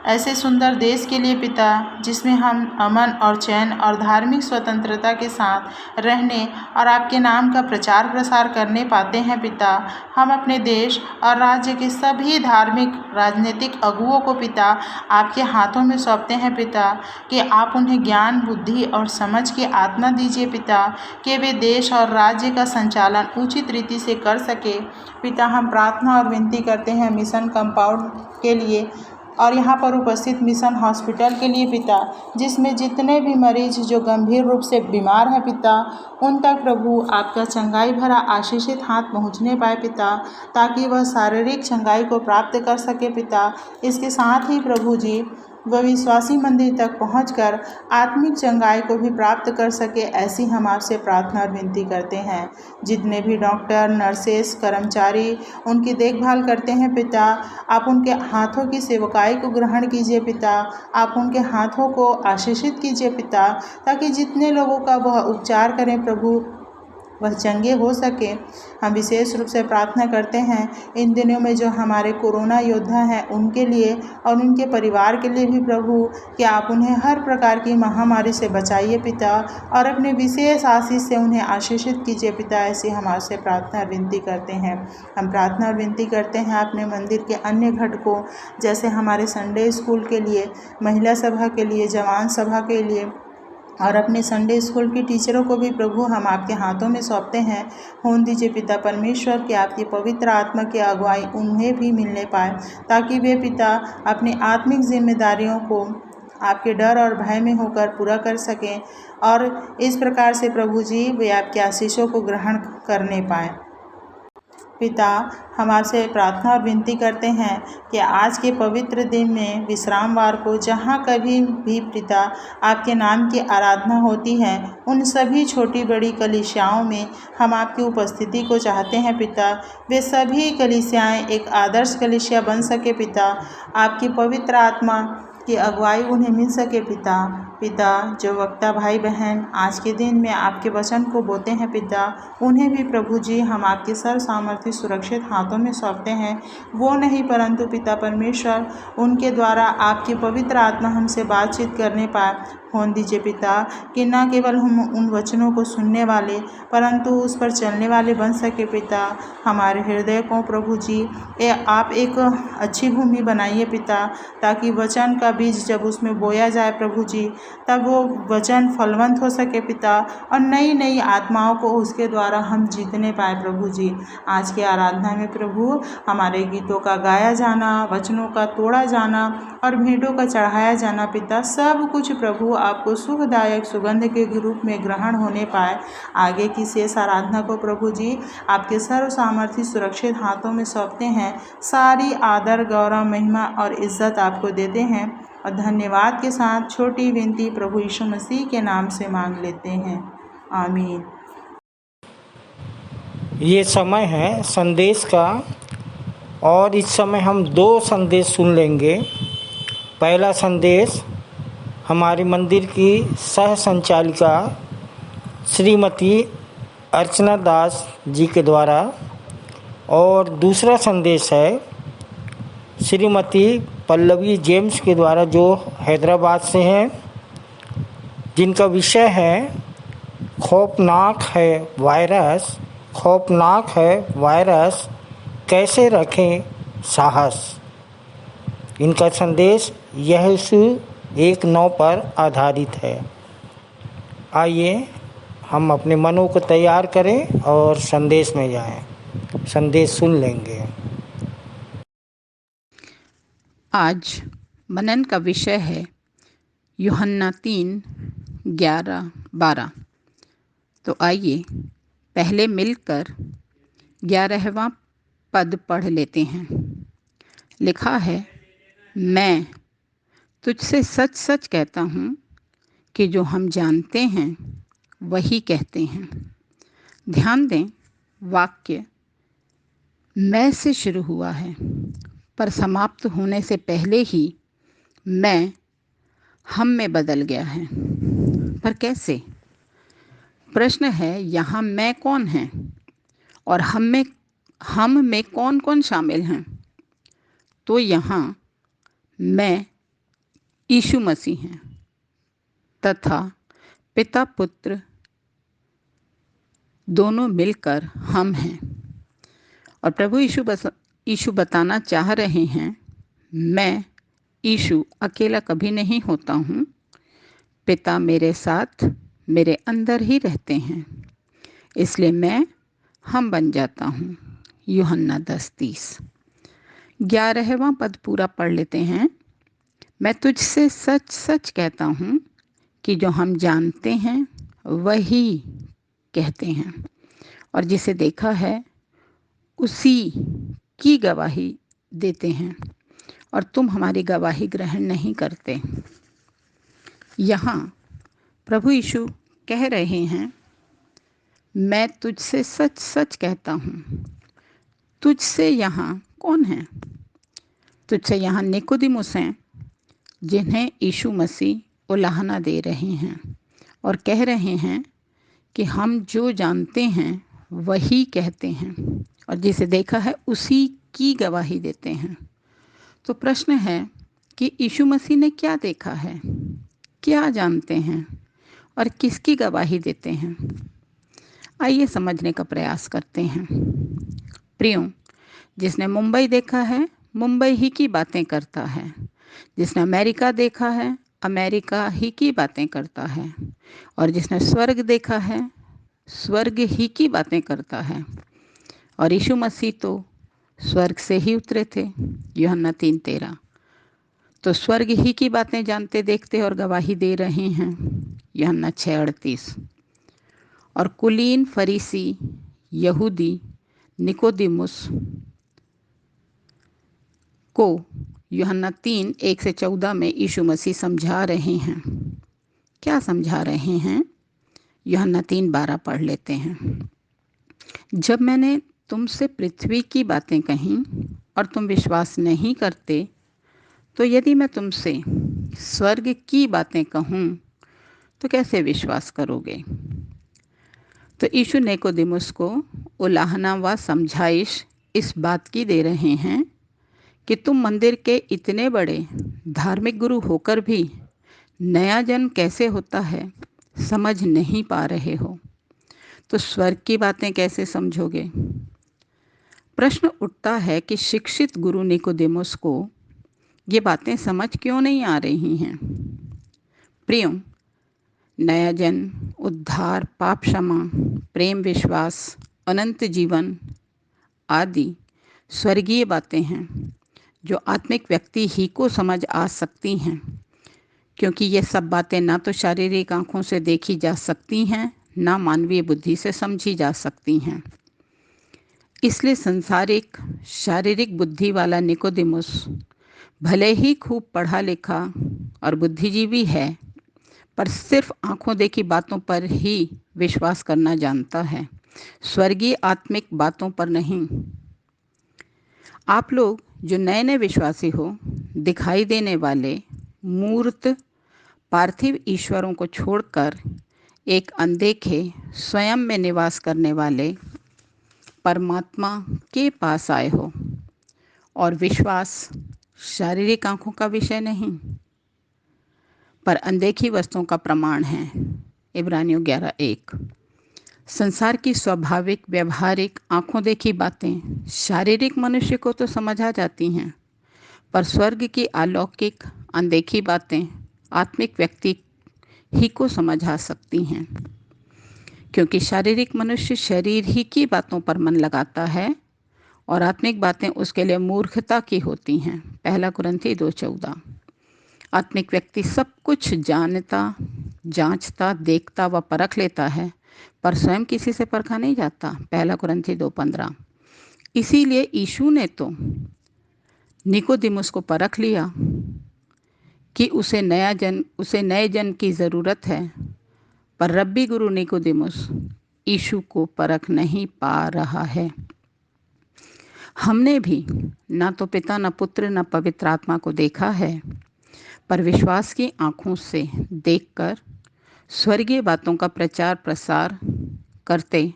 ऐसे सुंदर देश के लिए पिता, जिसमें हम अमन और चैन और धार्मिक स्वतंत्रता के साथ रहने और आपके नाम का प्रचार प्रसार करने पाते हैं पिता। हम अपने देश और राज्य के सभी धार्मिक राजनीतिक अगुओं को पिता आपके हाथों में सौंपते हैं पिता, कि आप उन्हें ज्ञान, बुद्धि और समझ की आत्मा दीजिए पिता, कि वे देश और राज्य का संचालन उचित रीति से कर सके पिता। हम प्रार्थना और विनती करते हैं मिशन कंपाउंड के लिए और यहाँ पर उपस्थित मिशन हॉस्पिटल के लिए पिता, जिसमें जितने भी मरीज जो गंभीर रूप से बीमार हैं पिता, उन तक प्रभु आपका चंगाई भरा आशीषित हाथ पहुँचने पाए पिता, ताकि वह शारीरिक चंगाई को प्राप्त कर सके पिता। इसके साथ ही प्रभु जी वह विश्वासी मंदिर तक पहुंचकर आत्मिक चंगाई को भी प्राप्त कर सके, ऐसी हम आपसे प्रार्थना और विनती करते हैं। जितने भी डॉक्टर, नर्सेस, कर्मचारी उनकी देखभाल करते हैं पिता, आप उनके हाथों की सेवकाई को ग्रहण कीजिए पिता, आप उनके हाथों को आशीषित कीजिए पिता, ताकि जितने लोगों का वह उपचार करें प्रभु वह चंगे हो सके। हम विशेष रूप से प्रार्थना करते हैं इन दिनों में जो हमारे कोरोना योद्धा हैं उनके लिए और उनके परिवार के लिए भी प्रभु, कि आप उन्हें हर प्रकार की महामारी से बचाइए पिता और अपने विशेष आशीष से उन्हें आशीषित कीजिए पिता। ऐसी हम आपसे प्रार्थना और विनती करते हैं। हम प्रार्थना और विनती करते हैं अपने मंदिर के अन्य घटकों, जैसे हमारे संडे स्कूल के लिए, महिला सभा के लिए, जवान सभा के लिए और अपने संडे स्कूल की टीचरों को भी प्रभु हम आपके हाथों में सौंपते हैं। होने दीजिए पिता परमेश्वर कि आपकी पवित्र आत्मा की अगुवाई उन्हें भी मिलने पाए, ताकि वे पिता अपनी आत्मिक जिम्मेदारियों को आपके डर और भय में होकर पूरा कर सकें और इस प्रकार से प्रभु जी वे आपके आशीषों को ग्रहण करने पाएँ। पिता, हम आपसे प्रार्थना और विनती करते हैं कि आज के पवित्र दिन में विश्रामवार को जहाँ कभी भी पिता आपके नाम की आराधना होती है, उन सभी छोटी बड़ी कलीसियाओं में हम आपकी उपस्थिति को चाहते हैं पिता। वे सभी कलीसियाएँ एक आदर्श कलीसिया बन सके पिता, आपकी पवित्र आत्मा की अगुवाई उन्हें मिल सके पिता। जो वक्ता भाई बहन आज के दिन में आपके वचन को बोते हैं पिता, उन्हें भी प्रभु जी हम आपके सर्व सामर्थ्य सुरक्षित हाथों में सौंपते हैं। वो नहीं परंतु पिता परमेश्वर उनके द्वारा आपकी पवित्र आत्मा हमसे बातचीत करने पाए। होने दीजिए पिता कि न केवल हम उन वचनों को सुनने वाले परंतु उस पर चलने वाले बन सके पिता। हमारे हृदय को प्रभु जी आप एक अच्छी भूमि बनाइए पिता, ताकि वचन का बीज जब उसमें बोया जाए प्रभु जी, तब वो वचन फलवंत हो सके पिता और नई नई आत्माओं को उसके द्वारा हम जीतने पाए प्रभु जी। आज के आराधना में प्रभु हमारे गीतों का गाया जाना, वचनों का तोड़ा जाना और भेंटों का चढ़ाया जाना पिता, सब कुछ प्रभु आपको सुखदायक सुगंध के रूप में ग्रहण होने पाए। आगे की शेष आराधना को प्रभु जी आपके सर्व सामर्थ्य सुरक्षित हाथों में सौंपते हैं। सारी आदर, गौरव, महिमा और इज्जत आपको देते हैं और धन्यवाद के साथ छोटी विनती प्रभु यीशु मसीह के नाम से मांग लेते हैं, आमीन। ये समय है संदेश का और इस समय हम 2 संदेश सुन लेंगे। पहला संदेश हमारे मंदिर की सह संचालिका श्रीमती अर्चना दास जी के द्वारा और दूसरा संदेश है श्रीमती पल्लवी जेम्स के द्वारा, जो हैदराबाद से हैं, जिनका विषय है खौफनाक है वायरस कैसे रखें साहस। इनका संदेश यीशु 1:9 पर आधारित है। आइए हम अपने मनों को तैयार करें और संदेश में जाएं। संदेश सुन लेंगे। आज मनन का विषय है यूहन्ना 3:11-12। तो आइए पहले मिलकर 11वां पद पढ़ लेते हैं। लिखा है, मैं तुझसे सच सच कहता हूँ कि जो हम जानते हैं वही कहते हैं। ध्यान दें, वाक्य मैं से शुरू हुआ है पर समाप्त होने से पहले ही मैं हम में बदल गया है। पर कैसे? प्रश्न है, यहाँ मैं कौन है और हम में कौन कौन शामिल हैं? तो यहाँ मैं यीशु मसीह हैं तथा पिता पुत्र दोनों मिलकर हम हैं। और प्रभु यीशु बताना चाह रहे हैं, मैं यीशु अकेला कभी नहीं होता हूँ, पिता मेरे साथ मेरे अंदर ही रहते हैं, इसलिए मैं हम बन जाता हूँ। यूहन्ना 10:30। 11वां पद पूरा पढ़ लेते हैं। मैं तुझसे सच सच कहता हूँ कि जो हम जानते हैं वही कहते हैं, और जिसे देखा है उसी की गवाही देते हैं, और तुम हमारी गवाही ग्रहण नहीं करते। यहाँ प्रभु यीशु कह रहे हैं, मैं तुझसे सच सच कहता हूँ। तुझसे यहाँ कौन है? तुझसे यहाँ निकोदेमुस हैं, जिन्हें यीशु मसीह उलाहना दे रहे हैं और कह रहे हैं कि हम जो जानते हैं वही कहते हैं, और जिसे देखा है उसी की गवाही देते हैं। तो प्रश्न है कि यीशु मसीह ने क्या देखा है, क्या जानते हैं और किसकी गवाही देते हैं? आइए समझने का प्रयास करते हैं। प्रियो, जिसने मुंबई देखा है मुंबई ही की बातें करता है, जिसने अमेरिका देखा है अमेरिका ही की बातें करता है, और जिसने स्वर्ग देखा है स्वर्ग ही की बातें करता है। और यीशु मसीह तो स्वर्ग से ही उतरे थे, यूहन्ना 3:13। तो स्वर्ग ही की बातें जानते देखते और गवाही दे रहे हैं, यूहन्ना 6:38। और कुलीन फरीसी यहूदी निकोदेमुस को यूहन्ना 3:1-14 में यीशु मसीह समझा रहे हैं। क्या समझा रहे हैं? यूहन्ना 3:12 पढ़ लेते हैं। जब मैंने तुमसे पृथ्वी की बातें कहीं और तुम विश्वास नहीं करते, तो यदि मैं तुमसे स्वर्ग की बातें कहूँ तो कैसे विश्वास करोगे? तो यीशु निकोदेमुस को उलाहना व समझाइश इस बात की दे रहे हैं कि तुम मंदिर के इतने बड़े धार्मिक गुरु होकर भी नया जन्म कैसे होता है समझ नहीं पा रहे हो, तो स्वर्ग की बातें कैसे समझोगे? प्रश्न उठता है कि शिक्षित गुरु निकोदेमुस को ये बातें समझ क्यों नहीं आ रही हैं? प्रियो, नया जन्म, उद्धार, पाप क्षमा, प्रेम, विश्वास, अनंत जीवन आदि स्वर्गीय बातें हैं जो आत्मिक व्यक्ति ही को समझ आ सकती हैं, क्योंकि ये सब बातें ना तो शारीरिक आंखों से देखी जा सकती हैं, ना मानवीय बुद्धि से समझी जा सकती हैं। इसलिए संसारिक शारीरिक बुद्धि वाला निकोदेमुस भले ही खूब पढ़ा लिखा और बुद्धिजीवी है, पर सिर्फ आंखों देखी बातों पर ही विश्वास करना जानता है, स्वर्गीय आत्मिक बातों पर नहीं। आप लोग जो नए नए विश्वासी हो, दिखाई देने वाले मूर्त पार्थिव ईश्वरों को छोड़कर एक अनदेखे स्वयं में निवास करने वाले परमात्मा के पास आए हो, और विश्वास शारीरिक आंखों का विषय नहीं पर अनदेखी वस्तुओं का प्रमाण है, इब्रानियों 11:1। संसार की स्वाभाविक व्यवहारिक आंखों देखी बातें शारीरिक मनुष्य को तो समझ आ जाती हैं, पर स्वर्ग की अलौकिक अनदेखी बातें आत्मिक व्यक्ति ही को समझ आ सकती हैं, क्योंकि शारीरिक मनुष्य शरीर ही की बातों पर मन लगाता है और आत्मिक बातें उसके लिए मूर्खता की होती हैं, 1 कुरिन्थी 2:14। आत्मिक व्यक्ति सब कुछ जानता, जांचता, देखता व परख लेता है, पर स्वयं किसी से परखा नहीं जाता, 1 कुरिन्थी 2:15। इसीलिए यीशु ने तो निकोदेमुस को परख लिया कि उसे नए जन्म की ज़रूरत है, पर रब्बी गुरु निकोदेमुस यीशु को परख नहीं पा रहा है। हमने भी ना तो पिता, न पुत्र, न पवित्र आत्मा को देखा है, पर विश्वास की आँखों से देखकर स्वर्गीय बातों का प्रचार प्रसार करते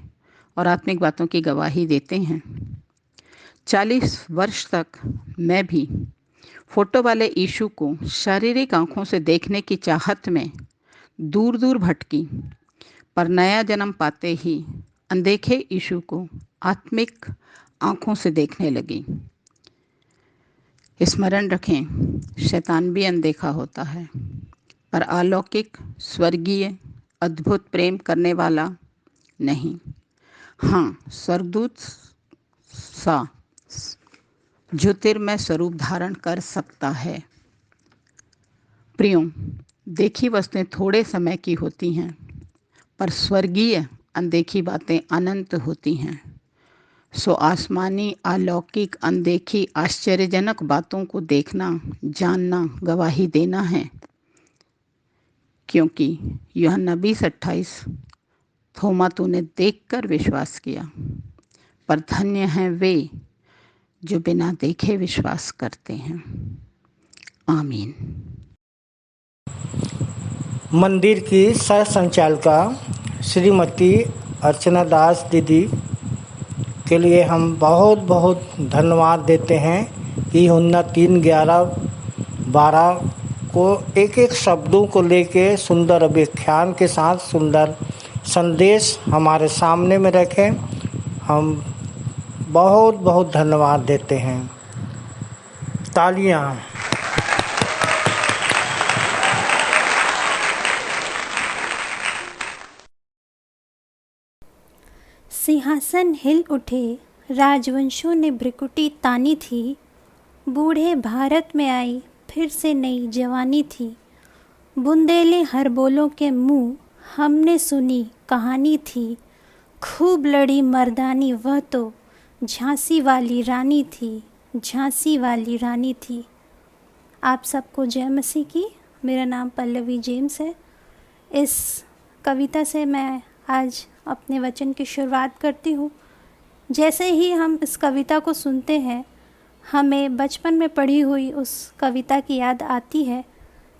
और आत्मिक बातों की गवाही देते हैं। 40 वर्ष तक मैं भी फोटो वाले यीशु को शारीरिक आंखों से देखने की चाहत में दूर दूर भटकी, पर नया जन्म पाते ही अनदेखे यीशु को आत्मिक आंखों से देखने लगी। स्मरण रखें, शैतान भी अनदेखा होता है, पर अलौकिक, स्वर्गीय, अद्भुत प्रेम करने वाला नहीं। हाँ, स्वर्गदूत सा ज्योतिर्मय स्वरूप धारण कर सकता है। प्रियों, देखी वस्तुएं थोड़े समय की होती हैं, पर स्वर्गीय अनदेखी बातें अनंत होती हैं। सो आसमानी, अलौकिक, अनदेखी, आश्चर्यजनक बातों को देखना, जानना, गवाही देना है, क्योंकि यूहन्ना 20:28, थोमा तूने देखकर विश्वास किया, पर धन्य हैं वे जो बिना देखे विश्वास करते हैं। आमीन। मंदिर की सह संचालिका श्रीमती अर्चना दास दीदी के लिए हम बहुत बहुत धन्यवाद देते हैं कि यूहन्ना 3:11-12 को एक एक शब्दों को लेके सुंदर व्याख्यान के साथ सुंदर संदेश हमारे सामने में रखें। हम बहुत बहुत धन्यवाद देते हैं। तालियां। सिंहासन हिल उठे, राजवंशों ने भ्रिकुटी तानी थी, बूढ़े भारत में आई फिर से नई जवानी थी। बुंदेले हर बोलों के मुँह हमने सुनी कहानी थी, खूब लड़ी मर्दानी वह तो झांसी वाली रानी थी, झांसी वाली रानी थी। आप सबको जय मसीह की। मेरा नाम पल्लवी जेम्स है। इस कविता से मैं आज अपने वचन की शुरुआत करती हूँ। जैसे ही हम इस कविता को सुनते हैं, हमें बचपन में पढ़ी हुई उस कविता की याद आती है।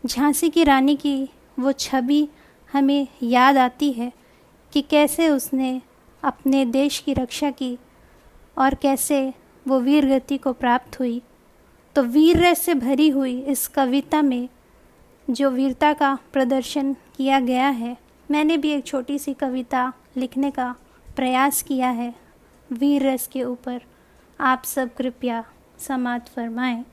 झांसी की रानी की वो छवि हमें याद आती है कि कैसे उसने अपने देश की रक्षा की और कैसे वो वीर गति को प्राप्त हुई। तो वीर रस से भरी हुई इस कविता में जो वीरता का प्रदर्शन किया गया है, मैंने भी एक छोटी सी कविता लिखने का प्रयास किया है वीर रस के ऊपर। आप सब कृपया समाप्त फरमाएं।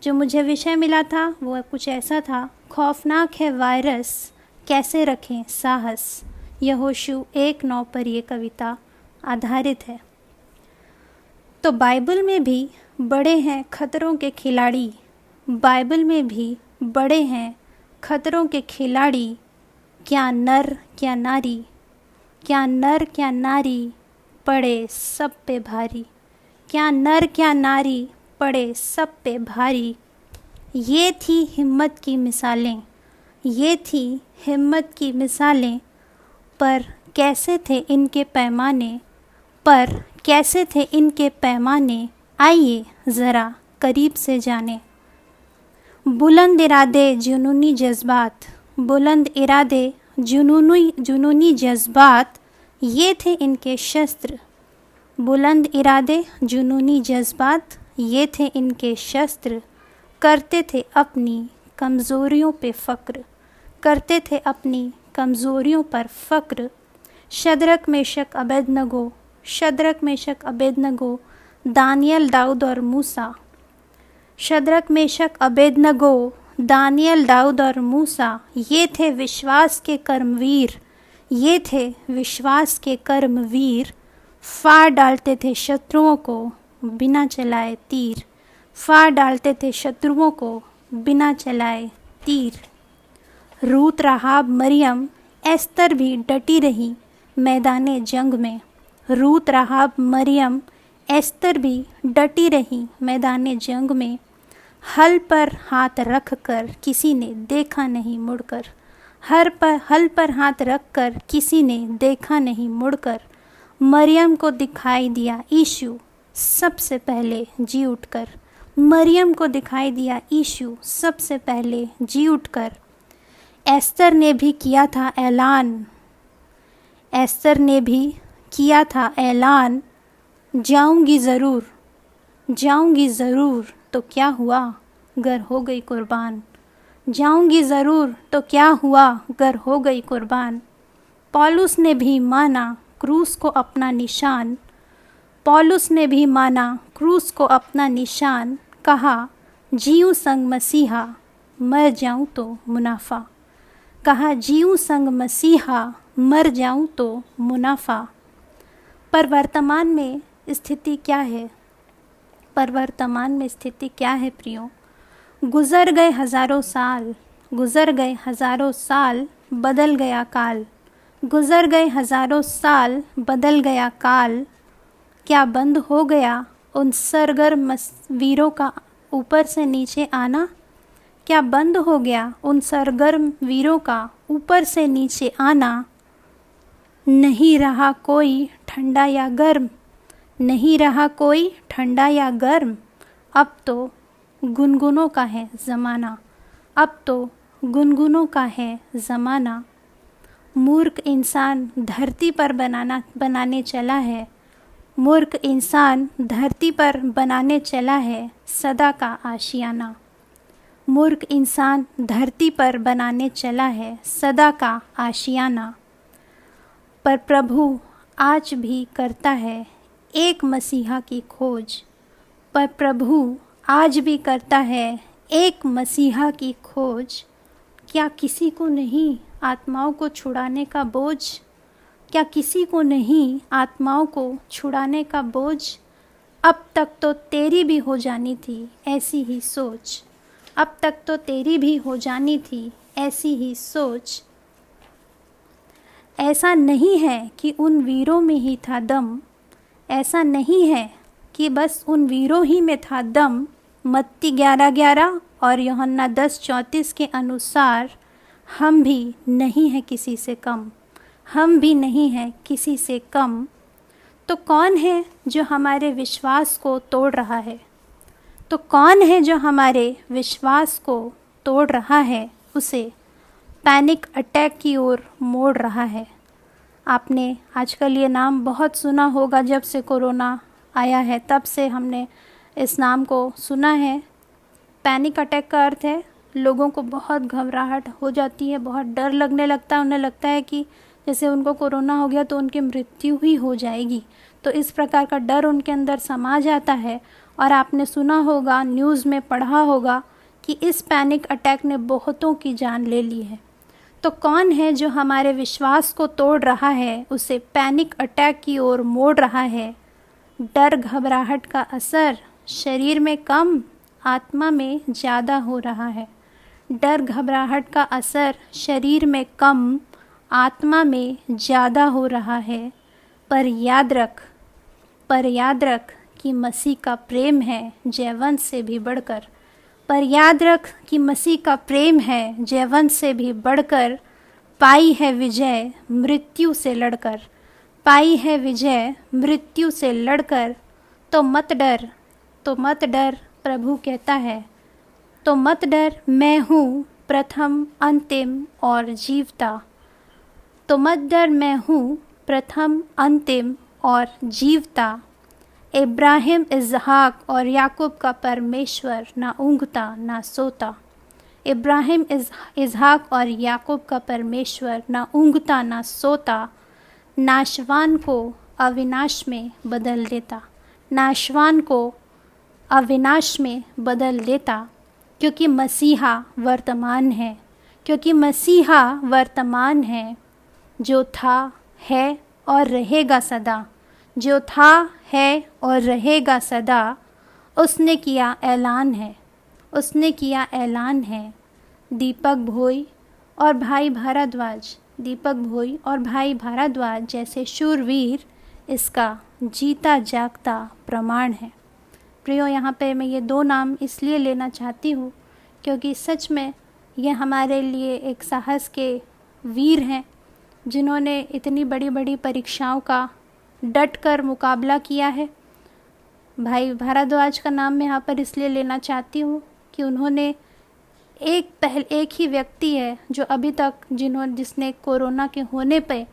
जो मुझे विषय मिला था वो कुछ ऐसा था, खौफनाक है वायरस कैसे रखें साहस। यहोशू 1:9 पर ये कविता आधारित है। तो बाइबल में भी बड़े हैं खतरों के खिलाड़ी, बाइबल में भी बड़े हैं खतरों के खिलाड़ी। क्या नर क्या नारी, क्या नर क्या नारी पड़े सब पे भारी, क्या नर क्या नारी पड़े सब पे भारी। ये थी हिम्मत की मिसालें, ये थी हिम्मत की मिसालें, पर कैसे थे इनके पैमाने, पर कैसे थे इनके पैमाने। आइए ज़रा करीब से जाने। बुलंद इरादे जुनूनी जज्बात, बुलंद इरादे जुनूनी जज्बात, ये थे इनके शस्त्र। बुलंद इरादे जुनूनी जज्बात, ये थे इनके शस्त्र। करते थे अपनी कमज़ोरियों पे फ़क्र, करते थे अपनी कमज़ोरियों पर फ़क्र। Shadrach Meshach Abednego, Shadrach Meshach Abednego, Daniel दाऊद और मूसा। शद्रक मेशक अबेदनगो, दानियल दाऊद और मूसा, ये थे विश्वास के कर्मवीर, ये थे विश्वास के कर्मवीर। फाड़ डालते थे शत्रुओं को बिना चलाए तीर, फाड़ डालते थे शत्रुओं को बिना चलाए तीर। रूत राहाब मरियम एस्तर भी डटी रही मैदाने जंग में, रूत राहाब मरियम एस्तर भी डटी रही मैदाने जंग में। हल पर हाथ रख कर किसी ने देखा नहीं मुड़कर, हल पर हाथ रख कर किसी ने देखा नहीं मुड़कर। मरियम को दिखाई दिया यीशु सबसे पहले जी उठकर, मरियम को दिखाई दिया यीशु सबसे पहले जी उठकर। एस्तर ने भी किया था ऐलान, एस्तर ने भी किया था ऐलान, जाऊंगी ज़रूर, जाऊंगी ज़रूर। तो क्या हुआ, गर हो गई कुर्बान। जाऊंगी ज़रूर तो क्या हुआ गर हो गई कुर्बान। पौलुस ने भी माना क्रूस को अपना निशान। पौलुस ने भी माना क्रूस को अपना निशान। कहा जीऊँ संग मसीहा मर जाऊँ तो मुनाफा। कहा जीऊँ संग मसीहा मर जाऊँ तो मुनाफा। पर वर्तमान में स्थिति क्या है? पर वर्तमान में स्थिति क्या है प्रियो? गुज़र गए हज़ारों साल, गुज़र गए हज़ारों साल, बदल गया काल। गुज़र गए हज़ारों साल, बदल गया काल। क्या बंद हो गया उन सरगर्म वीरों का ऊपर से नीचे आना? क्या बंद हो गया उन सरगर्म वीरों का ऊपर से नीचे आना? नहीं रहा कोई ठंडा या गर्म, नहीं रहा कोई ठंडा या गर्म। अब तो गुनगुनों का है ज़माना, अब तो गुनगुनों का है ज़माना। मूर्ख इंसान धरती पर बनाने चला है, मूर्ख इंसान धरती पर बनाने चला है सदा का आशियाना। मूर्ख इंसान धरती पर बनाने चला है सदा का आशियाना। पर प्रभु आज भी करता है एक मसीहा की खोज। पर प्रभु आज भी करता है एक मसीहा की खोज। क्या किसी को नहीं आत्माओं को छुड़ाने का बोझ? क्या किसी को नहीं आत्माओं को छुड़ाने का बोझ? अब तक तो तेरी भी हो जानी थी ऐसी ही सोच, अब तक तो तेरी भी हो जानी थी ऐसी ही सोच। ऐसा नहीं है कि उन वीरों में ही था दम, ऐसा नहीं है कि बस उन वीरों ही में था दम। मत्ती 11:11 और यूहन्ना 10:34 के अनुसार हम भी नहीं हैं किसी से कम, हम भी नहीं हैं किसी से कम। तो कौन है जो हमारे विश्वास को तोड़ रहा है? तो कौन है जो हमारे विश्वास को तोड़ रहा है, उसे पैनिक अटैक की ओर मोड़ रहा है? आपने आजकल ये नाम बहुत सुना होगा, जब से कोरोना आया है तब से हमने इस नाम को सुना है। पैनिक अटैक का अर्थ है लोगों को बहुत घबराहट हो जाती है, बहुत डर लगने लगता है, उन्हें लगता है कि जैसे उनको कोरोना हो गया तो उनकी मृत्यु ही हो जाएगी। तो इस प्रकार का डर उनके अंदर समा जाता है। और आपने सुना होगा, न्यूज़ में पढ़ा होगा कि इस पैनिक अटैक ने बहुतों की जान ले ली है। तो कौन है जो हमारे विश्वास को तोड़ रहा है, उसे पैनिक अटैक की ओर मोड़ रहा है? डर घबराहट का असर शरीर में कम, आत्मा में ज़्यादा हो रहा है। डर घबराहट का असर शरीर में कम, आत्मा में ज़्यादा हो रहा है। पर याद रख कि मसीह का प्रेम है जयवंत से भी बढ़कर। पर याद रख कि मसीह का प्रेम है जयवंत से भी बढ़कर। पाई है विजय मृत्यु से लड़कर, पाई है विजय मृत्यु से लड़कर। तो मत डर, तो मत डर, प्रभु कहता है, तो मत डर, मैं हूँ प्रथम अंतिम और जीवता। तो मत डर, मैं हूँ प्रथम अंतिम और जीवता। इब्राहिम, इज़हाक और याकूब का परमेश्वर ना ऊँघता ना सोता। इब्राहिम, इज़हाक और याकूब का परमेश्वर ना ऊँघता ना सोता। नाशवान को अविनाश में बदल देता, नाशवान को अविनाश में बदल देता। क्योंकि मसीहा वर्तमान है, क्योंकि मसीहा वर्तमान है। जो था, है और रहेगा सदा, जो था, है और रहेगा सदा। उसने किया ऐलान है, उसने किया ऐलान है। दीपक भोई और भाई भारद्वाज, दीपक भोई और भाई भारद्वाज जैसे शूरवीर इसका जीता जागता प्रमाण है। प्रियो, यहाँ पे मैं ये दो नाम इसलिए लेना चाहती हूँ क्योंकि सच में ये हमारे लिए एक साहस के वीर हैं, जिन्होंने इतनी बड़ी बड़ी परीक्षाओं का डट कर मुकाबला किया है। भाई भारद्वाज का नाम मैं यहाँ पर इसलिए लेना चाहती हूँ कि उन्होंने एक ही व्यक्ति है जो अभी तक जिसने कोरोना के होने पे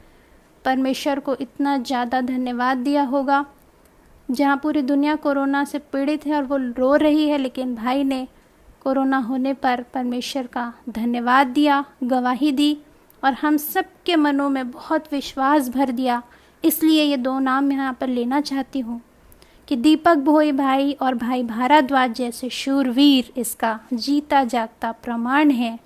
परमेश्वर को इतना ज़्यादा धन्यवाद दिया होगा। जहाँ पूरी दुनिया कोरोना से पीड़ित है और वो रो रही है, लेकिन भाई ने कोरोना होने पर परमेश्वर का धन्यवाद दिया, गवाही दी और हम सब के मनों में बहुत विश्वास भर दिया। इसलिए ये 2 नाम मैं यहाँ पर लेना चाहती हूँ कि दीपक भोई भाई और भाई भारद्वाज जैसे शूरवीर इसका जीता जागता प्रमाण है।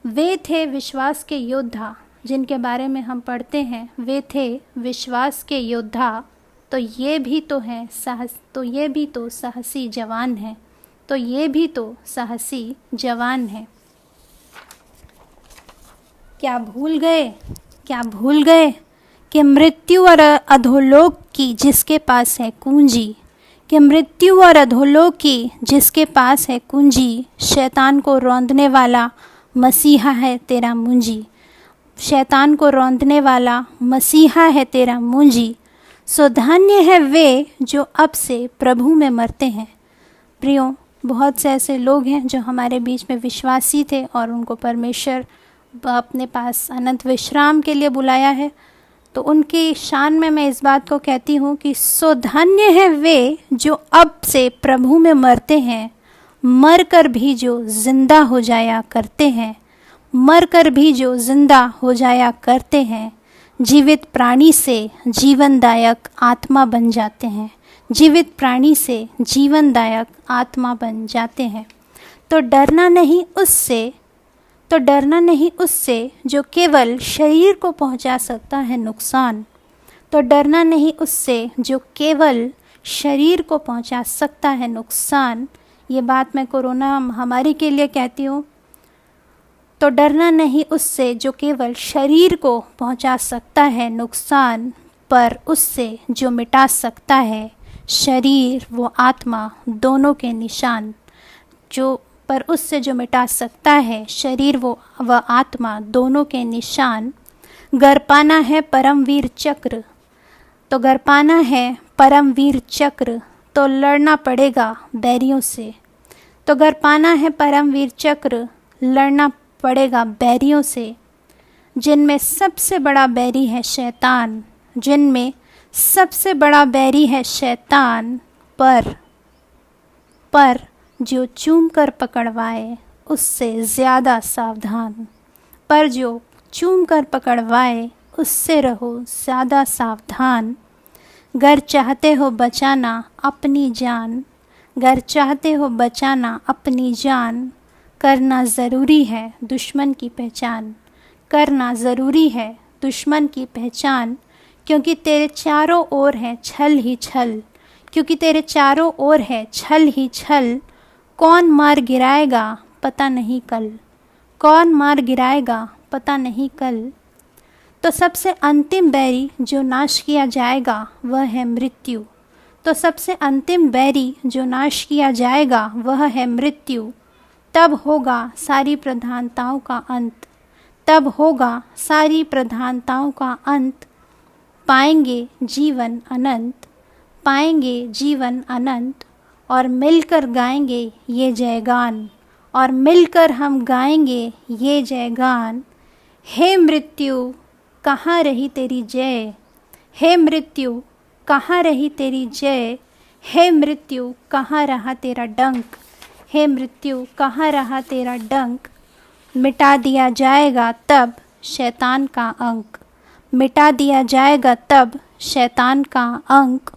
वे थे विश्वास के योद्धा जिनके बारे में हम पढ़ते हैं, वे थे विश्वास के योद्धा। तो ये भी तो है साहसी जवान है, तो ये भी तो साहसी जवान है। क्या भूल गए कि मृत्यु और अधोलोक की जिसके पास है कुंजी, कि मृत्यु और अधोलोक की जिसके पास है कुंजी, शैतान को रौंदने वाला मसीहा है तेरा मुंजी, शैतान को रौंदने वाला मसीहा है तेरा मुंजी। सो धन्य है वे जो अब से प्रभु में मरते हैं। प्रियो, बहुत से ऐसे लोग हैं जो हमारे बीच में विश्वासी थे और उनको परमेश्वर अपने पास अनंत विश्राम के लिए बुलाया है। तो उनकी शान में मैं इस बात को कहती हूँ कि सो धन्य है वे जो अब से प्रभु में मरते हैं, मर कर भी जो जिंदा हो जाया करते हैं, मर कर भी जो जिंदा हो जाया करते हैं, जीवित प्राणी से जीवनदायक आत्मा बन जाते हैं, जीवित प्राणी से जीवनदायक आत्मा बन जाते हैं। तो डरना नहीं उससे जो केवल शरीर को पहुंचा सकता है नुकसान, तो डरना नहीं उससे जो केवल शरीर को पहुंचा सकता है नुकसान। ये बात मैं कोरोना महामारी के लिए कहती हूँ। तो डरना नहीं उससे जो केवल शरीर को पहुंचा सकता है नुकसान, पर उससे जो मिटा सकता है शरीर व आत्मा दोनों के निशान, पर उससे जो मिटा सकता है शरीर व आत्मा दोनों के निशान। गर पाना है परमवीर चक्र, तो गर पाना है परमवीर चक्र, तो लड़ना पड़ेगा बैरियों से। तो गर पाना है परमवीर चक्र, लड़ना पड़ेगा बैरियों से, जिनमें सबसे बड़ा बैरी है शैतान, जिनमें सबसे बड़ा बैरी है शैतान। पर जो चूम कर पकड़वाए उससे ज़्यादा सावधान, पर जो चूम कर पकड़वाए उससे रहो ज़्यादा सावधान। गर चाहते हो बचाना अपनी जान, गर चाहते हो बचाना अपनी जान, करना ज़रूरी है दुश्मन की पहचान, करना ज़रूरी है दुश्मन की पहचान। क्योंकि तेरे चारों ओर है छल ही छल, क्योंकि तेरे चारों ओर है छल ही छल। कौन मार गिराएगा पता नहीं कल, कौन मार गिराएगा पता नहीं कल। तो सबसे अंतिम बैरी जो नाश किया जाएगा वह है मृत्यु, तो सबसे अंतिम बैरी जो नाश किया जाएगा वह है मृत्यु। तब होगा सारी प्रधानताओं का अंत, तब होगा सारी प्रधानताओं का अंत। पाएंगे जीवन अनंत, पाएंगे जीवन अनंत, और मिलकर गाएंगे ये जयगान, और मिलकर हम गाएंगे ये जयगान। हे मृत्यु कहाँ रही तेरी जय, हे मृत्यु कहाँ रही तेरी जय, हे मृत्यु कहाँ रहा तेरा डंक, हे मृत्यु कहाँ रहा तेरा डंक। मिटा दिया जाएगा तब शैतान का अंक, मिटा दिया जाएगा तब शैतान का अंक।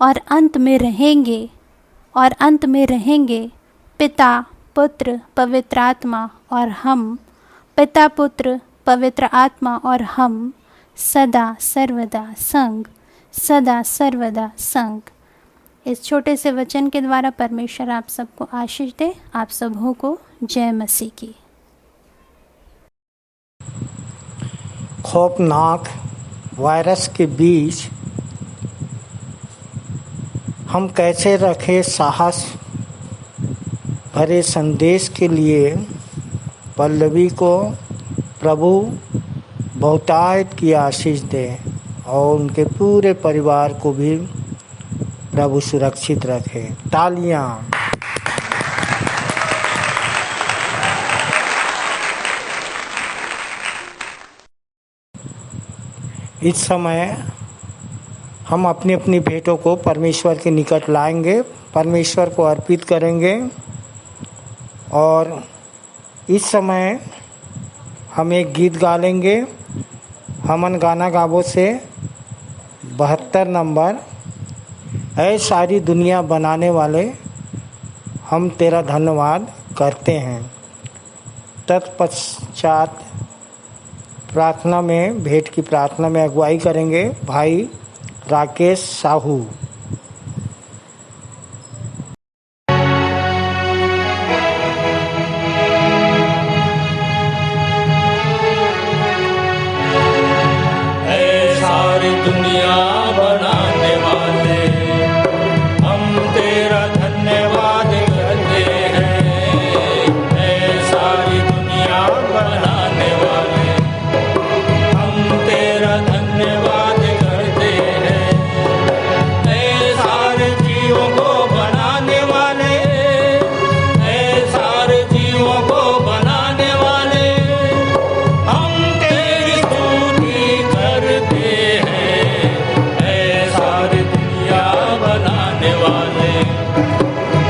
और अंत में रहेंगे, और अंत में रहेंगे पिता पुत्र पवित्र आत्मा और हम, पिता पुत्र पवित्र आत्मा और हम, सदा सर्वदा संग, सदा सर्वदा संग। इस छोटे से वचन के द्वारा परमेश्वर आप सबको आशीष दे। आप सबों को जय मसीह की। खौफनाक वायरस के बीच हम कैसे रखें साहस भरे संदेश के लिए पल्लवी को प्रभु बहुतायत की आशीष दे और उनके पूरे परिवार को भी प्रभु सुरक्षित रखे। तालियां। इस समय हम अपनी अपनी भेंटों को परमेश्वर के निकट लाएंगे, परमेश्वर को अर्पित करेंगे और इस समय हम एक गीत गा लेंगे। हमन गाना गावो से 72 नंबर। ऐ सारी दुनिया बनाने वाले हम तेरा धन्यवाद करते हैं। तत्पश्चात प्रार्थना में, भेंट की प्रार्थना में अगुवाई करेंगे भाई राकेश साहू। सारी दुनिया बनाने वाले हम तेरा धन्यवाद करते हैं। सारी दुनिया बनाने वाले हम तेरा धन्यवाद करते हैं। सारे जीवों को बनाने वाले, सारे जीवों को बनाने वाले हम तेरी स्तुति करते हैं। सारी दुनिया बनाने वाले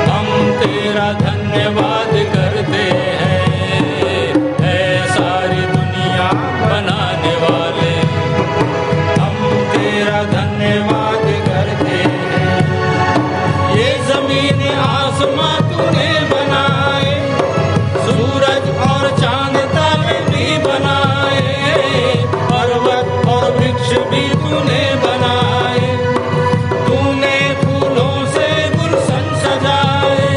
हम तेरा धन्यवाद करते हैं। सारी दुनिया बनाने वाले हम तेरा धन्यवाद करते हैं। ये जमीन आसमां तूने बनाए, सूरज और चांद तारे भी बनाए, पर्वत और वृक्ष भी तूने बनाए। तूने फूलों से गुलशन सजाए।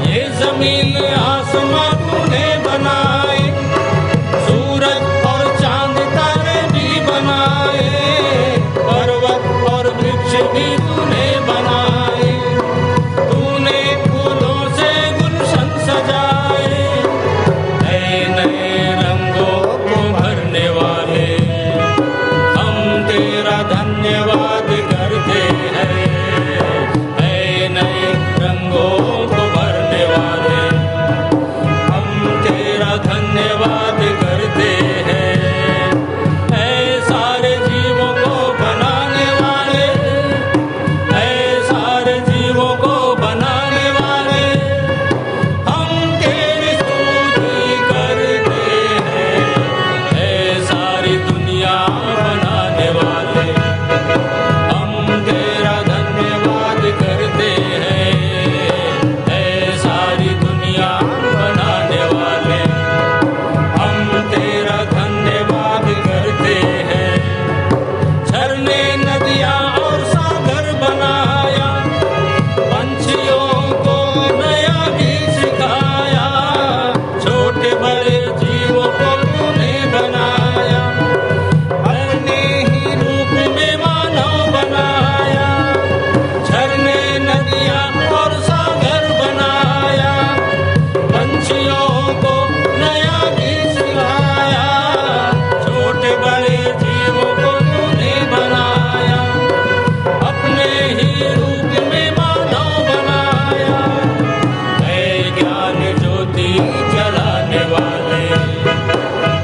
ये जमीन आसमां तूने बनाए, सूरज और चांद तारे भी बनाए, पर्वत और वृक्ष भी तूने बनाए। तूने फूलों से गुलशन सजाए, नए रंगों को भरने वाले हम तेरा धन्यवाद करते हैं। नए रंगों को भरने वाले हम तेरा धन्यवाद करते हैं। सारे जीवों को बनाने वाले, सारे जीवों को बनाने वाले हम तेरी स्तुति करते हैं। सारी दुनिया बनाने वाले हम तेरा धन्यवाद करते हैं। सारी दुनिया बनाने वाले हम तेरा धन्यवाद करते हैं। झरने, नदियाँ और सागर बनाया, पंछियों को नया गीत सिखाया, छोटे बड़े जीवों को तूने बनाया, अपने ही रूप में मानव बनाया। झरने, नदियाँ और सागर बनाया, पंछियों को नया गीत सिखाया, छोटे बड़े जीवों को तूने बनाया, अपने ही रूप में मानव बनाया। ज्ञान ज्योति जलाने वाले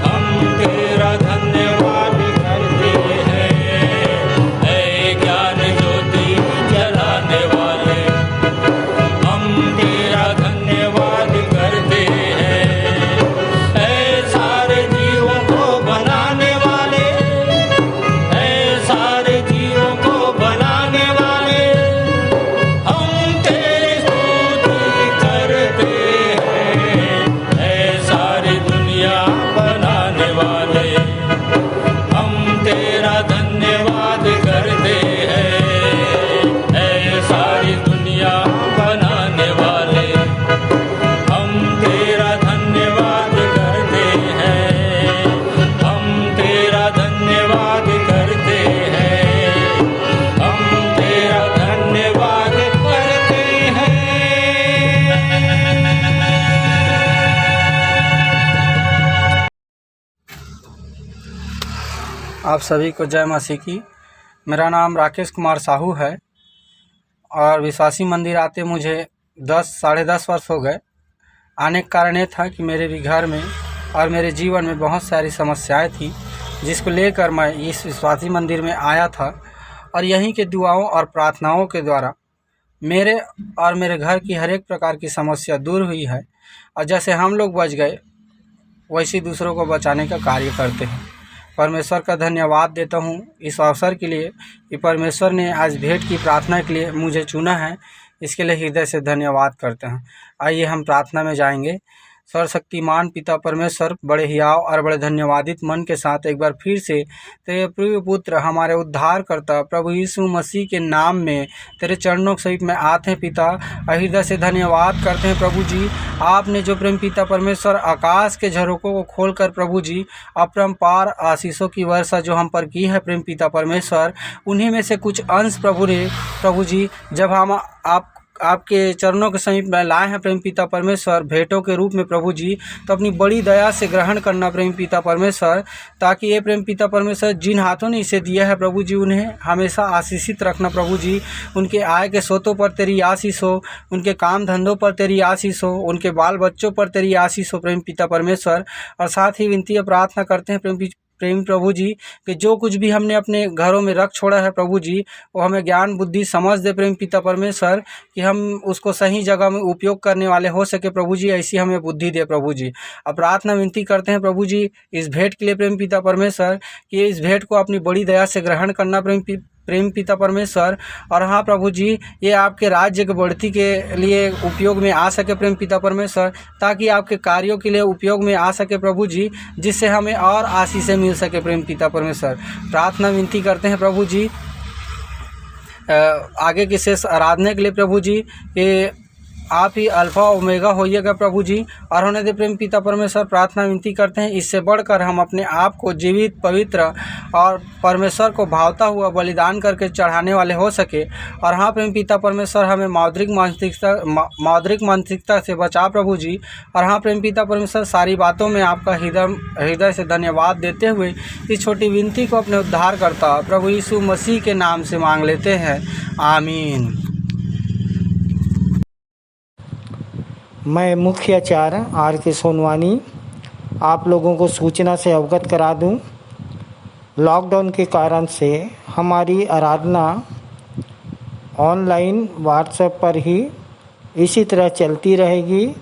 हम तेरा धन्यवाद करते हैं। ज्ञान ज्योति जलाने वाले हम तेरा धन्यवाद करते हैं। सारे जीवों को बनाने वाले, सारे जीवों को बनाने वाले हम तेरी स्तुति करते हैं। सारी दुनिया बनाने वाले हम तेरा धन्यवाद करते हैं। सारी दुनिया बनाने वाले हम तेरा धन्यवाद करते हैं। हम तेरा धन्यवाद करते हैं। हम तेरा धन्यवाद करते हैं। आप सभी को जय मसीह की। मेरा नाम राकेश कुमार साहू है और विश्वासी मंदिर आते मुझे 10-10.5 वर्ष हो गए। आने का कारण ये था कि मेरे भी घर में और मेरे जीवन में बहुत सारी समस्याएं थी, जिसको लेकर मैं इस विश्वासी मंदिर में आया था और यहीं के दुआओं और प्रार्थनाओं के द्वारा मेरे और मेरे घर की हर एक प्रकार की समस्या दूर हुई है। और जैसे हम लोग बच गए वैसे दूसरों को बचाने का कार्य करते हैं। परमेश्वर का धन्यवाद देता हूँ इस अवसर के लिए कि परमेश्वर ने आज भेंट की प्रार्थना के लिए मुझे चुना है, इसके लिए हृदय से धन्यवाद करते हैं। आइए हम प्रार्थना में जाएंगे। सर्वशक्तिमान पिता परमेश्वर, बड़े हियाव और बड़े धन्यवादित मन के साथ एक बार फिर से तेरे प्रिय पुत्र हमारे उद्धारकर्ता प्रभु यीशु मसीह के नाम में तेरे चरणों के समीप में आते हैं पिता। हृदय से धन्यवाद करते हैं प्रभु जी, आपने जो प्रेम पिता परमेश्वर आकाश के झरोकों को खोलकर प्रभु जी अपरंपार आशीषों की वर्षा जो हम पर की है प्रेम पिता परमेश्वर, उन्हीं में से कुछ अंश प्रभु जी जब हम आपके चरणों के समीप में लाए हैं प्रेम पिता परमेश्वर भेंटों के रूप में प्रभु जी, तो अपनी बड़ी दया से ग्रहण करना प्रेम पिता परमेश्वर, ताकि ये प्रेम पिता परमेश्वर जिन हाथों ने इसे दिया है प्रभु जी उन्हें हमेशा आशीषित रखना प्रभु जी। उनके आय के स्रोतों पर तेरी आशीष हो, उनके काम धंधों पर तेरी आशीष हो, उनके बाल बच्चों पर तेरी आशीष हो प्रेम पिता परमेश्वर। और साथ ही विनती और प्रार्थना करते हैं प्रेम प्रभु जी कि जो कुछ भी हमने अपने घरों में रख छोड़ा है प्रभु जी, वो हमें ज्ञान बुद्धि समझ दे प्रेम पिता परमेश्वर, कि हम उसको सही जगह में उपयोग करने वाले हो सके प्रभु जी, ऐसी हमें बुद्धि दे प्रभु जी। अब प्रार्थना विनती करते हैं प्रभु जी इस भेंट के लिए प्रेम पिता परमेश्वर, कि इस भेंट को अपनी बड़ी दया से ग्रहण करना प्रेम पिता परमेश्वर। और हाँ प्रभु जी, ये आपके राज्य की बढ़ती के लिए उपयोग में आ सके प्रेम पिता परमेश्वर, ताकि आपके कार्यों के लिए उपयोग में आ सके प्रभु जी, जिससे हमें और आशीषें मिल सके प्रेम पिता परमेश्वर। प्रार्थना विनती करते हैं प्रभु जी आगे की शेष आराधना के लिए प्रभु जी, कि आप ही अल्फा ओमेगा होइएगा प्रभु जी। और होने दे प्रेम पिता परमेश्वर, प्रार्थना विनती करते हैं इससे बढ़कर हम अपने आप को जीवित पवित्र और परमेश्वर को भावता हुआ बलिदान करके चढ़ाने वाले हो सके। और हाँ प्रेम पिता परमेश्वर, हमें मौद्रिक मानसिकता से बचा प्रभु जी। और हाँ प्रेम पिता परमेश्वर, सारी बातों में आपका हृदय से धन्यवाद देते हुए इस छोटी विनती को अपने उद्धार करता प्रभु यीशु मसीह के नाम से मांग लेते हैं, आमीन। मैं मुख्य आचार्य R.K. सोनवानी आप लोगों को सूचना से अवगत करा दूं, लॉकडाउन के कारण से हमारी आराधना ऑनलाइन व्हाट्सएप पर ही इसी तरह चलती रहेगी,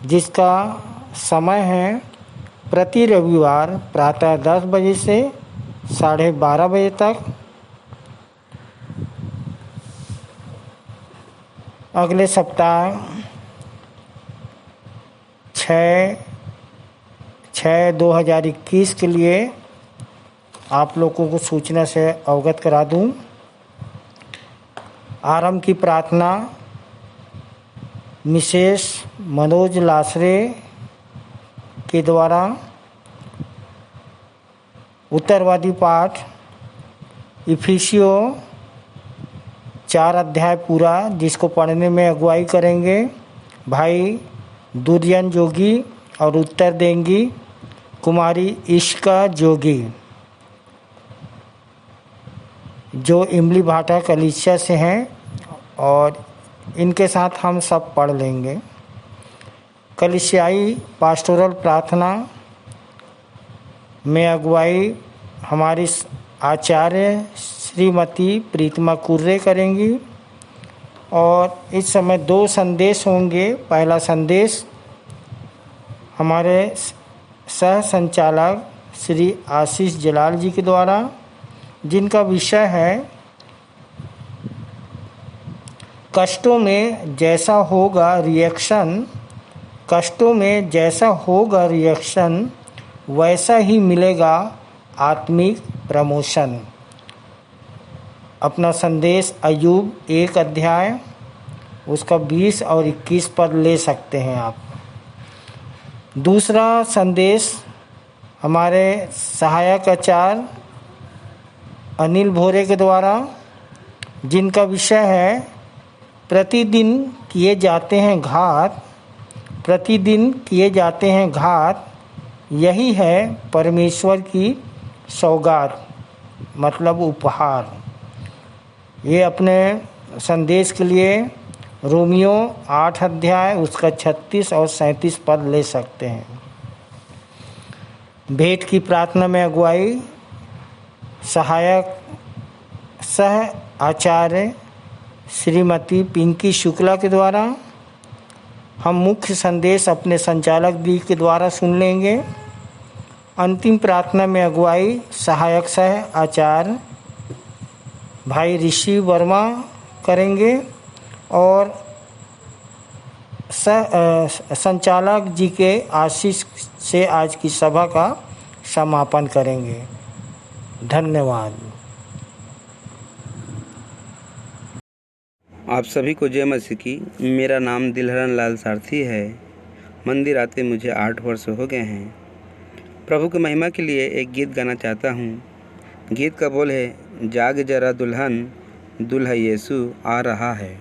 जिसका समय है प्रति रविवार प्रातः 10 बजे से 12:30 बजे तक। अगले सप्ताह 6/6/2021 के लिए आप लोगों को सूचना से अवगत करा दूं। आरंभ की प्रार्थना मिसेस मनोज लासरे के द्वारा, उत्तरवादी पाठ इफिसियो 4 अध्याय पूरा, जिसको पढ़ने में अगुवाई करेंगे भाई दुर्जन जोगी और उत्तर देंगी कुमारी इश्का जोगी, जो इमली भाटा कलीसिया से हैं, और इनके साथ हम सब पढ़ लेंगे। कलीसियाई पास्टोरल प्रार्थना में अगुवाई हमारी आचार्य श्रीमती प्रीतिमा कुर्रे करेंगी। और इस समय 2 संदेश होंगे। पहला संदेश हमारे सह संचालक श्री आशीष जलाल जी के द्वारा, जिनका विषय है कष्टों में जैसा होगा रिएक्शन वैसा ही मिलेगा आत्मिक प्रमोशन। अपना संदेश अय्यूब 1 अध्याय उसका 20 और 21 पर ले सकते हैं आप। दूसरा संदेश हमारे सहायक आचार्य अनिल भोरे के द्वारा, जिनका विषय है प्रतिदिन किए जाते हैं घात, यही है परमेश्वर की सौगात, मतलब उपहार। ये अपने संदेश के लिए रोमियो 8 अध्याय उसका 36 और 37 पद ले सकते हैं। भेंट की प्रार्थना में अगुवाई सह आचार्य श्रीमती पिंकी शुक्ला के द्वारा, हम मुख्य संदेश अपने संचालक दी के द्वारा सुन लेंगे। अंतिम प्रार्थना में अगुवाई सहायक सह आचार्य भाई ऋषि वर्मा करेंगे और संचालक जी के आशीष से आज की सभा का समापन करेंगे। धन्यवाद। आप सभी को जय मसीह की। मेरा नाम दिलहरन लाल सारथी है। मंदिर आते मुझे 8 वर्ष हो गए हैं। प्रभु की महिमा के लिए एक गीत गाना चाहता हूँ। गीत का बोल है, जाग जरा दुल्हन, दुल्हा यीशु आ रहा है।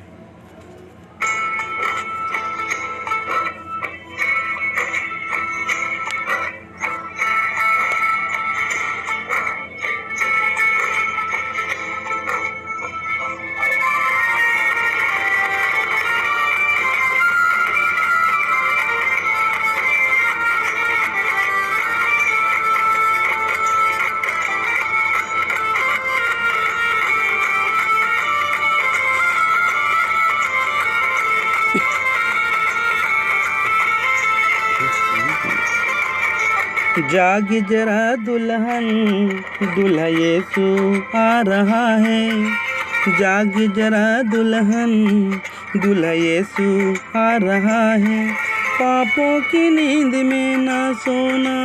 जाग जरा दुल्हन, दुल्हा यीशु आ रहा है। जाग जरा दुल्हन, दुल्हा यीशु आ रहा है। पापों की नींद में ना सोना,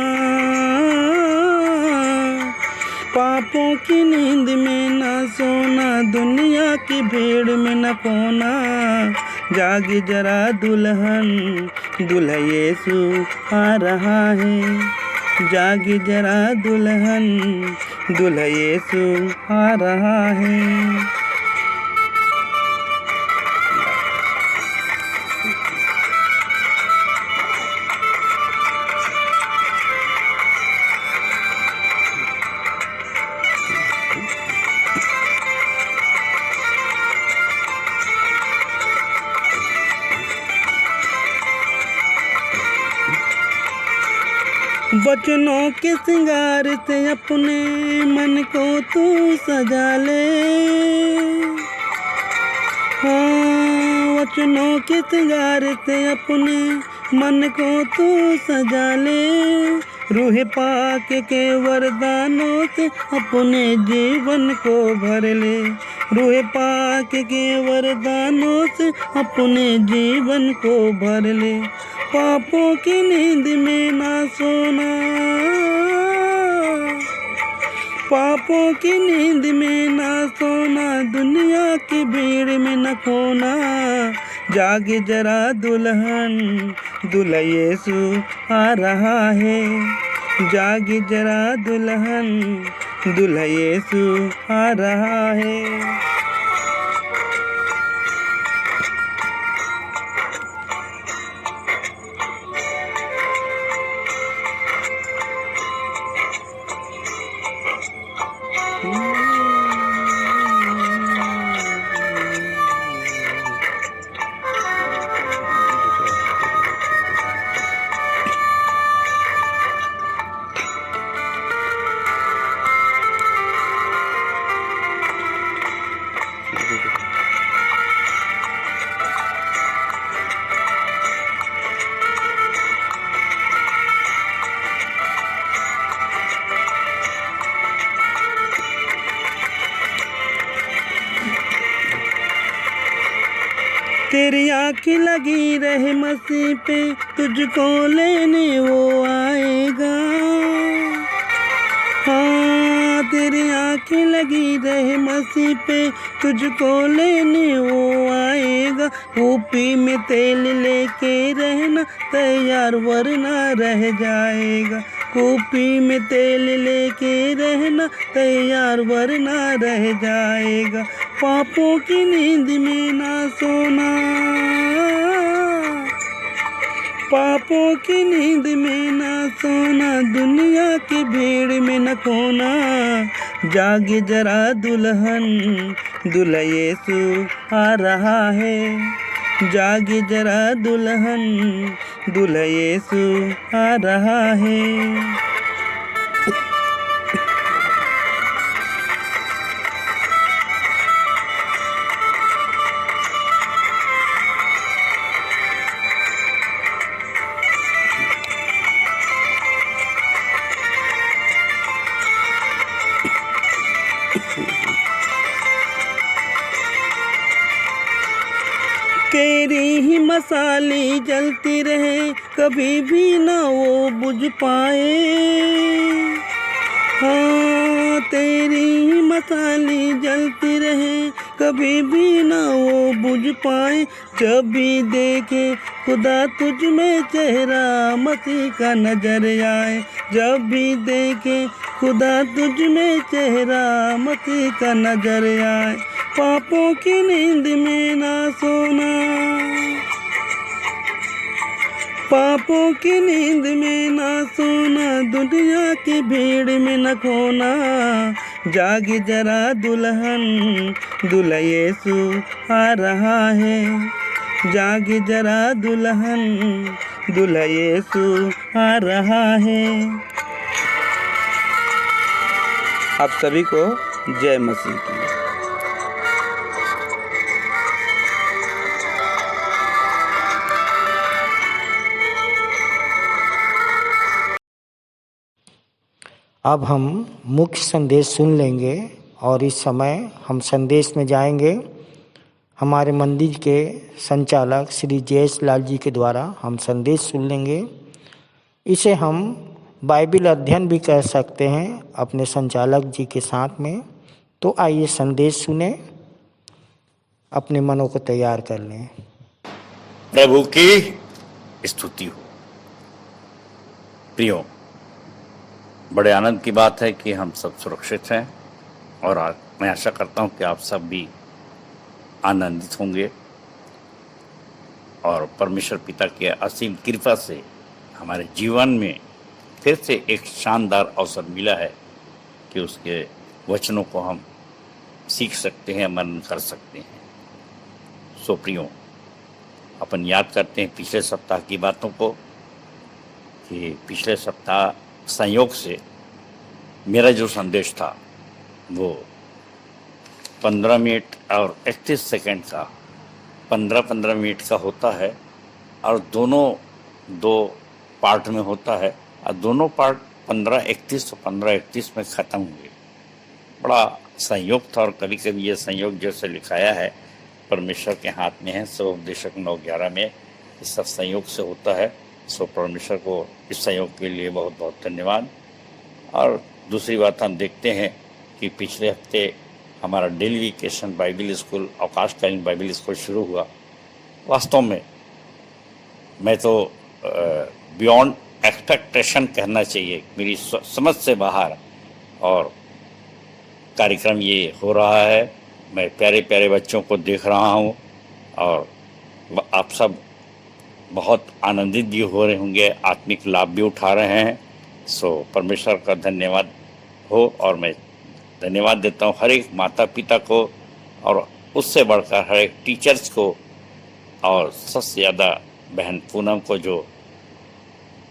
पापों की नींद में ना सोना, दुनिया की भीड़ में न खोना। जाग जरा दुल्हन, दुल्हा यीशु आ रहा है। जाग जरा दुल्हन, दुल्हा यीशु आ रहा है। बचनों के श्रृंगार से अपने मन को तू सजा ले। हाँ, वचनों के श्रृंगार से अपने मन को तू सजा ले। रूह पाक के वरदानों से अपने जीवन को भर ले। रूह पाक के वरदानों से अपने जीवन को भर ले। पापों की नींद में ना सोना, पापों की नींद में ना सोना, दुनिया की भीड़ में न खोना। जाग जरा दुल्हन, दुल्हा यीशु आ रहा है। जाग जरा दुल्हन, दुल्हा यीशु आ रहा है। तेरी आँख लगी रहे मसीह पे, तुझको लेने वो आएगा। हाँ, तेरी आँख लगी रहे मसीह पे, तुझको लेने वो आएगा। कूपी में तेल लेके रहना तैयार, वरना रह जाएगा। कूपी में तेल लेके रहना तैयार, वरना रह जाएगा। पापों की नींद में ना सोना, पापों की नींद में ना सोना, दुनिया की भीड़ में न खोना। जाग जरा दुल्हन, दुल्हा यीशु आ रहा है। जाग जरा दुल्हन, दुल्हा यीशु आ रहा है। तेरी ही मसाली जलती रहे, कभी भी ना वो बुझ पाए। हाँ, तेरी ही मसाली जलती रहे, कभी भी ना वो बुझ पाए। जब भी देखे खुदा तुझ में चेहरा मसीह का नजर आए। जब भी देखे खुदा तुझ में चेहरा मसीह का नजर आए। पापों की नींद में ना सोना, पापों की नींद में ना सोना, दुनिया की भीड़ में न खोना। जाग जरा दुल्हन, दूल्हा यीशु आ रहा है। जाग जरा दुल्हन, दूल्हा यीशु आ रहा है। आप सभी को जय मसीह की। अब हम मुख्य संदेश सुन लेंगे और इस समय हम संदेश में जाएंगे। हमारे मंदिर के संचालक श्री जयेश लाल जी के द्वारा हम संदेश सुन लेंगे। इसे हम बाइबल अध्ययन भी कह सकते हैं अपने संचालक जी के साथ में। तो आइए संदेश सुने, अपने मनों को तैयार कर लें। प्रभु की स्तुति हो। प्रियो, बड़े आनंद की बात है कि हम सब सुरक्षित हैं और मैं आशा करता हूं कि आप सब भी आनंदित होंगे और परमेश्वर पिता की असीम कृपा से हमारे जीवन में फिर से एक शानदार अवसर मिला है कि उसके वचनों को हम सीख सकते हैं, मनन कर सकते हैं। सो प्रियो, अपन याद करते हैं पिछले सप्ताह की बातों को कि पिछले सप्ताह संयोग से मेरा जो संदेश था वो 15 मिनट और 31 सेकंड का 15-15 मिनट का होता है और दोनों दो पार्ट में होता है और दोनों पार्ट 15-31 तो 15-31 में ख़त्म हुए। बड़ा संयोग था और कभी कभी ये संयोग जैसे लिखाया है परमेश्वर के हाथ में है। सो उपदेशक 9:11 में ये सब संयोग से होता है। सो परमेश्वर को इस सहयोग के लिए बहुत बहुत धन्यवाद। और दूसरी बात हम देखते हैं कि पिछले हफ्ते हमारा डेली वेकेशन बाइबल स्कूल, अवकाशकालीन बाइबल स्कूल शुरू हुआ। वास्तव में मैं तो बियॉन्ड एक्सपेक्टेशन कहना चाहिए, मेरी समझ से बाहर और कार्यक्रम ये हो रहा है। मैं प्यारे प्यारे बच्चों को देख रहा हूँ और आप सब बहुत आनंदित भी हो रहे होंगे, आत्मिक लाभ भी उठा रहे हैं। सो परमेश्वर का धन्यवाद हो और मैं धन्यवाद देता हूँ हर एक माता पिता को और उससे बढ़कर हर एक टीचर्स को और सबसे ज़्यादा बहन पूनम को जो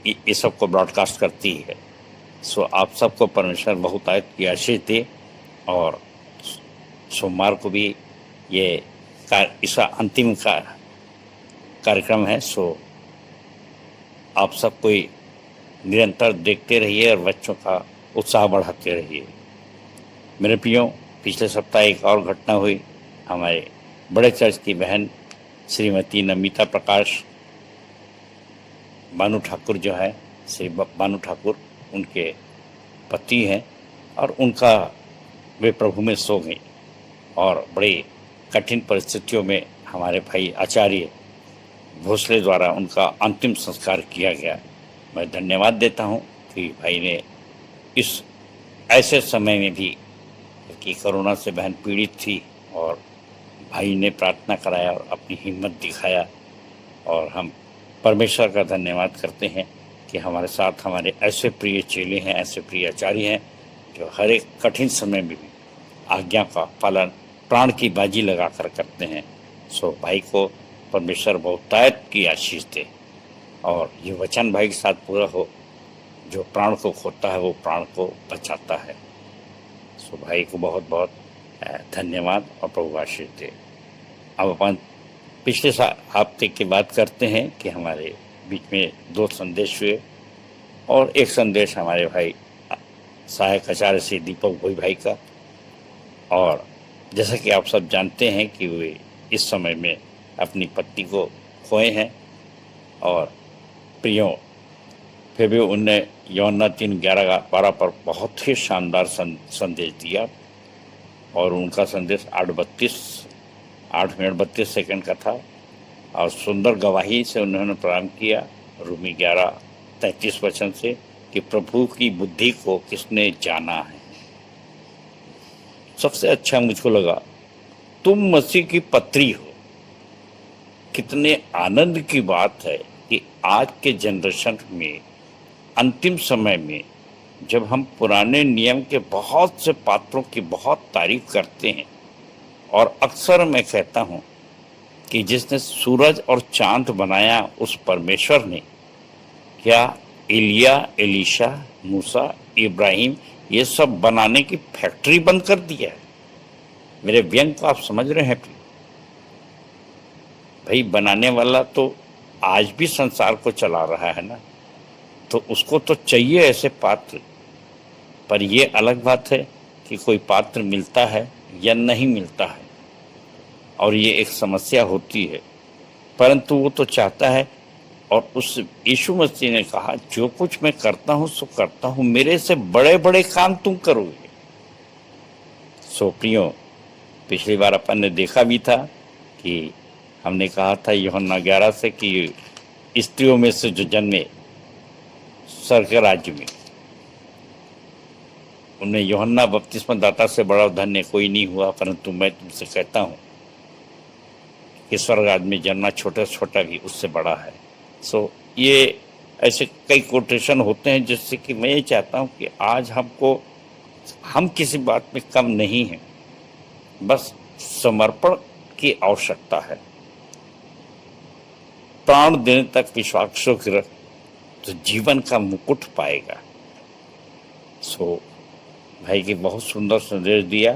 ये सब को ब्रॉडकास्ट करती है। सो आप सबको परमेश्वर बहुत आयत की आशीष दे। और सोमवार को भी ये इसका अंतिम कार्यक्रम है। सो आप सब कोई निरंतर देखते रहिए और बच्चों का उत्साह बढ़ाते रहिए। मेरे प्रियो, पिछले सप्ताह एक और घटना हुई। हमारे बड़े चर्च की बहन श्रीमती नमिता प्रकाश बानू ठाकुर जो है, श्री बानू ठाकुर उनके पति हैं और उनका वे प्रभु में सो गई और बड़ी कठिन परिस्थितियों में हमारे भाई आचार्य भोसले द्वारा उनका अंतिम संस्कार किया गया। मैं धन्यवाद देता हूं कि भाई ने इस ऐसे समय में भी कि कोरोना से बहन पीड़ित थी और भाई ने प्रार्थना कराया और अपनी हिम्मत दिखाया। और हम परमेश्वर का धन्यवाद करते हैं कि हमारे साथ हमारे ऐसे प्रिय चेले हैं, ऐसे प्रिय आचार्य हैं जो हर एक कठिन समय में भी आज्ञा का पालन प्राण की बाजी लगा कर करते हैं। सो भाई को परमेश्वर बहुतायत की आशीष दे और ये वचन भाई के साथ पूरा हो, जो प्राण को खोता है वो प्राण को बचाता है। सो भाई को बहुत बहुत धन्यवाद और प्रभु आशीष दे। अब अपन पिछले हफ्ते की बात करते हैं कि हमारे बीच में 2 संदेश हुए और एक संदेश हमारे भाई सहायक आचार्य श्री दीपक भोई भाई का। और जैसा कि आप सब जानते हैं कि वे इस समय में अपनी पत्नी को खोए हैं। और प्रियो, फिर भी उनने यूहन्ना 3:11-12 पर बहुत ही शानदार संदेश दिया और उनका संदेश 8 मिनट 32 सेकंड का था और सुंदर गवाही से उन्होंने प्रारंभ किया रूमी 11:33 वचन से कि प्रभु की बुद्धि को किसने जाना है। सबसे अच्छा मुझको लगा, तुम मसीह की पत्री हो। कितने आनंद की बात है कि आज के जनरेशन में, अंतिम समय में, जब हम पुराने नियम के बहुत से पात्रों की बहुत तारीफ करते हैं, और अक्सर मैं कहता हूँ कि जिसने सूरज और चांद बनाया उस परमेश्वर ने क्या एलिया, एलीशा, मूसा, इब्राहिम ये सब बनाने की फैक्ट्री बंद कर दिया है। मेरे व्यंग को आप समझ रहे हैं भाई, बनाने वाला तो आज भी संसार को चला रहा है ना, तो उसको तो चाहिए ऐसे पात्र। पर ये अलग बात है कि कोई पात्र मिलता है या नहीं मिलता है, और ये एक समस्या होती है। परंतु वो तो चाहता है, और उस यीशु मसीह ने कहा जो कुछ मैं करता हूँ सो करता हूँ, मेरे से बड़े बड़े काम तुम करोगे। सो प्रियो, पिछली बार अपन ने देखा भी था कि हमने कहा था यूहन्ना 11 से कि स्त्रियों में से जो जन्मे स्वर्ग के राज्य में, उन्हें यूहन्ना बपतिस्मा दाता से बड़ा धन्य कोई नहीं हुआ। परंतु मैं तुमसे कहता हूँ कि स्वर्ग राज्य में जन्मना छोटा छोटा भी उससे बड़ा है। सो ये ऐसे कई कोटेशन होते हैं जिससे कि मैं ये चाहता हूँ कि आज हम किसी बात में कम नहीं हैं, बस समर्पण की आवश्यकता है। प्राण देने तक विश्वास कर तो जीवन का मुकुट पाएगा। सो भाई की बहुत सुंदर संदेश दिया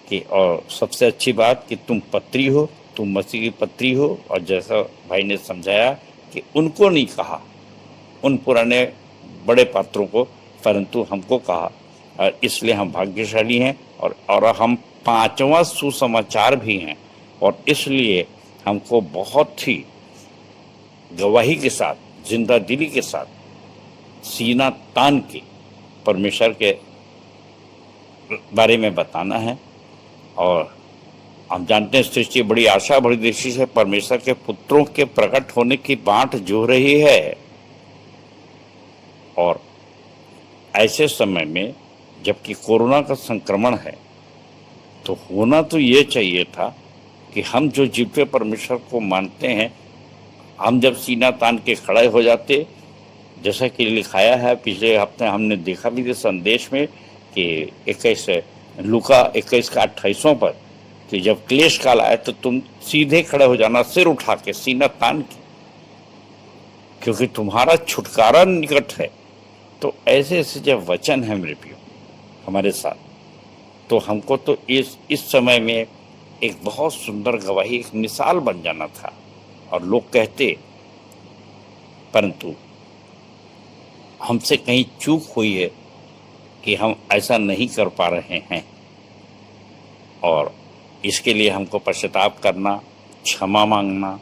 कि, और सबसे अच्छी बात कि तुम पत्री हो, तुम मसीह की पत्री हो। और जैसा भाई ने समझाया कि उनको नहीं कहा उन पुराने बड़े पात्रों को, परंतु हमको कहा, और इसलिए हम भाग्यशाली हैं और हम 5वां सुसमाचार भी हैं। और इसलिए हमको बहुत ही गवाही के साथ, जिंदा दिली के साथ, सीना तान के परमेश्वर के बारे में बताना है। और हम जानते हैं सृष्टि बड़ी आशा बड़ी दृष्टि से परमेश्वर के पुत्रों के प्रकट होने की बाट जो रही है। और ऐसे समय में जबकि कोरोना का संक्रमण है, तो होना तो ये चाहिए था कि हम जो जीवे परमेश्वर को मानते हैं, हम जब सीना तान के खड़े हो जाते, जैसा कि लिखाया है पिछले हफ्ते हमने देखा भी संदेश में कि लूका 21:28 पर कि जब क्लेश काल आए तो तुम सीधे खड़े हो जाना, सिर उठा के, सीना तान के, क्योंकि तुम्हारा छुटकारा निकट है। तो ऐसे ऐसे जब वचन है मेरे प्रियो हमारे साथ, तो हमको तो इस समय में एक बहुत सुंदर गवाही, एक मिसाल बन जाना था। और लोग कहते, परंतु हमसे कहीं चूक हुई है कि हम ऐसा नहीं कर पा रहे हैं, और इसके लिए हमको पश्चाताप करना, क्षमा मांगना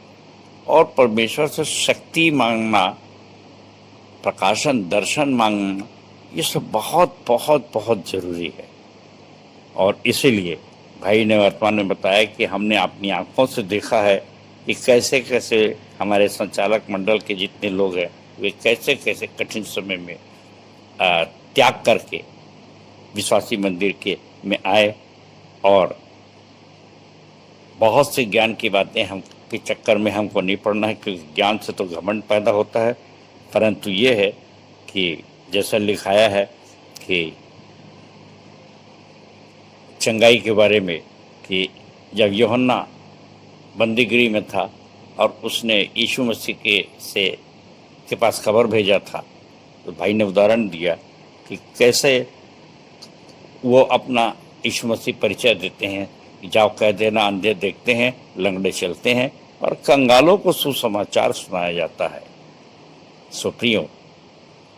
और परमेश्वर से शक्ति मांगना, प्रकाशन, दर्शन मांगना, ये सब बहुत बहुत बहुत ज़रूरी है। और इसीलिए भाई ने वर्तमान में बताया कि हमने अपनी आंखों से देखा है कि कैसे कैसे हमारे संचालक मंडल के जितने लोग हैं वे कैसे कैसे कठिन समय में त्याग करके विश्वासी मंदिर में आए, और बहुत से ज्ञान की बातें हम के चक्कर में हमको नहीं पड़ना है, क्योंकि ज्ञान से तो घमंड पैदा होता है। परंतु ये है कि जैसा लिखाया है कि चंगाई के बारे में कि जब यूहन्ना बंदीगृह में था और उसने यीशु मसीह के पास खबर भेजा था, तो भाई ने उदाहरण दिया कि कैसे वो अपना यीशु मसीह परिचय देते हैं, जाओ कह देना अंधे देखते हैं, लंगड़े चलते हैं, और कंगालों को सुसमाचार सुनाया जाता है। सो प्रियो,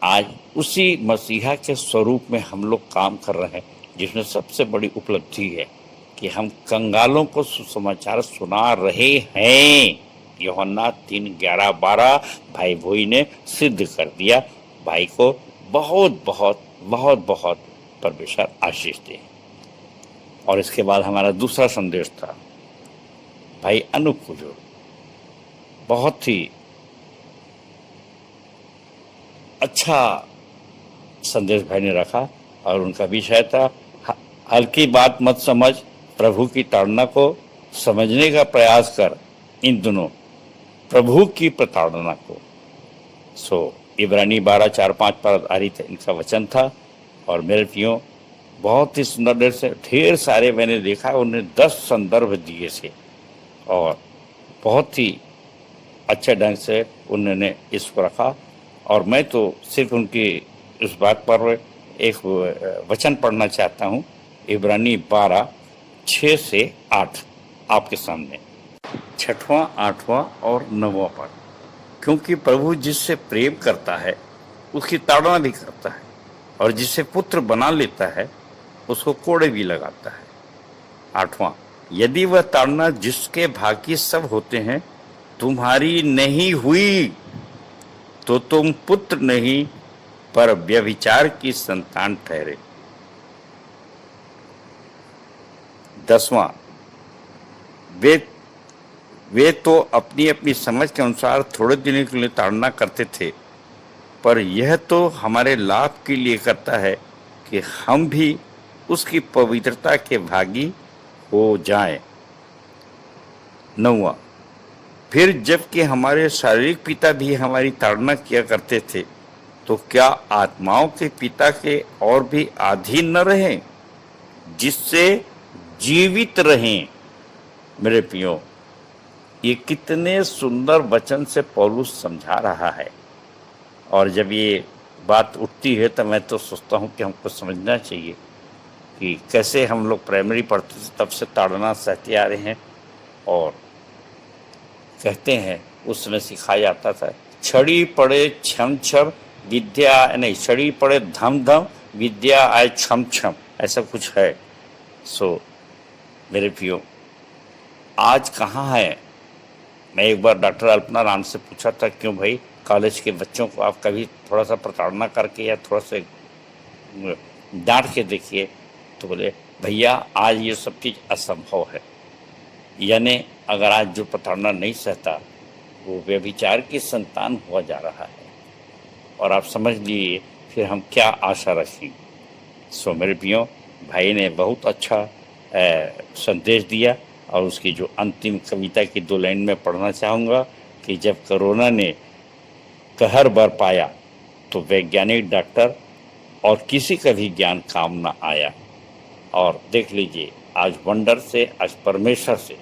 आज उसी मसीहा के स्वरूप में हम लोग काम कर रहे हैं, जिसमें सबसे बड़ी उपलब्धि है कि हम कंगालों को सुसमाचार सुना रहे हैं। यूहन्ना 3:11-12 भाई भोई ने सिद्ध कर दिया। भाई को बहुत बहुत बहुत बहुत परमेश्वर आशीष दे। और इसके बाद हमारा दूसरा संदेश था भाई अनूप कुजूर, बहुत ही अच्छा संदेश भाई ने रखा और उनका विषय था हल्की बात मत समझ, प्रभु की ताड़ना को समझने का प्रयास कर, इन दोनों प्रभु की प्रताड़ना को। इब्रानी 12:4-5 पर आधारित इनका वचन था। और मेरे प्रियो, बहुत ही सुंदर से ढेर सारे मैंने देखा, उन्हें 10 संदर्भ दिए थे और बहुत ही अच्छे ढंग से उन्होंने इसको रखा। और मैं तो सिर्फ उनकी इस बात पर एक वचन पढ़ना चाहता हूँ, इब्रानी 12:6-8 आपके सामने, 6वां, 8वां और 9वां पद। क्योंकि प्रभु जिससे प्रेम करता है उसकी ताड़ना भी करता है, और जिसे पुत्र बना लेता है उसको कोड़े भी लगाता है। 8वां, यदि वह ताड़ना जिसके भागी सब होते हैं तुम्हारी नहीं हुई तो तुम पुत्र नहीं पर व्यभिचार की संतान ठहरे। 10वां, वे तो अपनी अपनी समझ के अनुसार थोड़े दिनों के लिए ताड़ना करते थे, पर यह तो हमारे लाभ के लिए करता है कि हम भी उसकी पवित्रता के भागी हो जाएं। 9वां, फिर जबकि हमारे शारीरिक पिता भी हमारी ताड़ना किया करते थे, तो क्या आत्माओं के पिता के और भी अधीन न रहें, जिससे जीवित रहें। मेरे प्रियो, ये कितने सुंदर वचन से पौलुस समझा रहा है। और जब ये बात उठती है तो मैं तो सोचता हूँ कि हमको समझना चाहिए कि कैसे हम लोग प्राइमरी पढ़ते थे तब से ताड़ना सहते आ रहे हैं। और कहते हैं उस समय सिखाया जाता था, छड़ी पड़े छम छम विद्या नहीं, छड़ी पड़े धम धम विद्या आए छम छम, ऐसा कुछ है। मेरे प्रियो, आज कहाँ है? मैं एक बार डॉक्टर अल्पना राम से पूछा था, क्यों भाई कॉलेज के बच्चों को आप कभी थोड़ा सा प्रताड़ना करके या थोड़ा सा डांट के देखिए, तो बोले भैया आज ये सब चीज़ असंभव है। यानी अगर आज जो प्रताड़ना नहीं सहता वो व्यभिचार की संतान हुआ जा रहा है। और आप समझ लीजिए फिर हम क्या आशा रखें। मेरे प्रियो, भाई ने बहुत अच्छा संदेश दिया। और उसकी जो अंतिम कविता की 2 लाइन में पढ़ना चाहूँगा कि जब कोरोना ने कहर बर पाया तो वैज्ञानिक, डॉक्टर और किसी का भी ज्ञान काम न आया। और देख लीजिए आज वंडर से, आज परमेश्वर से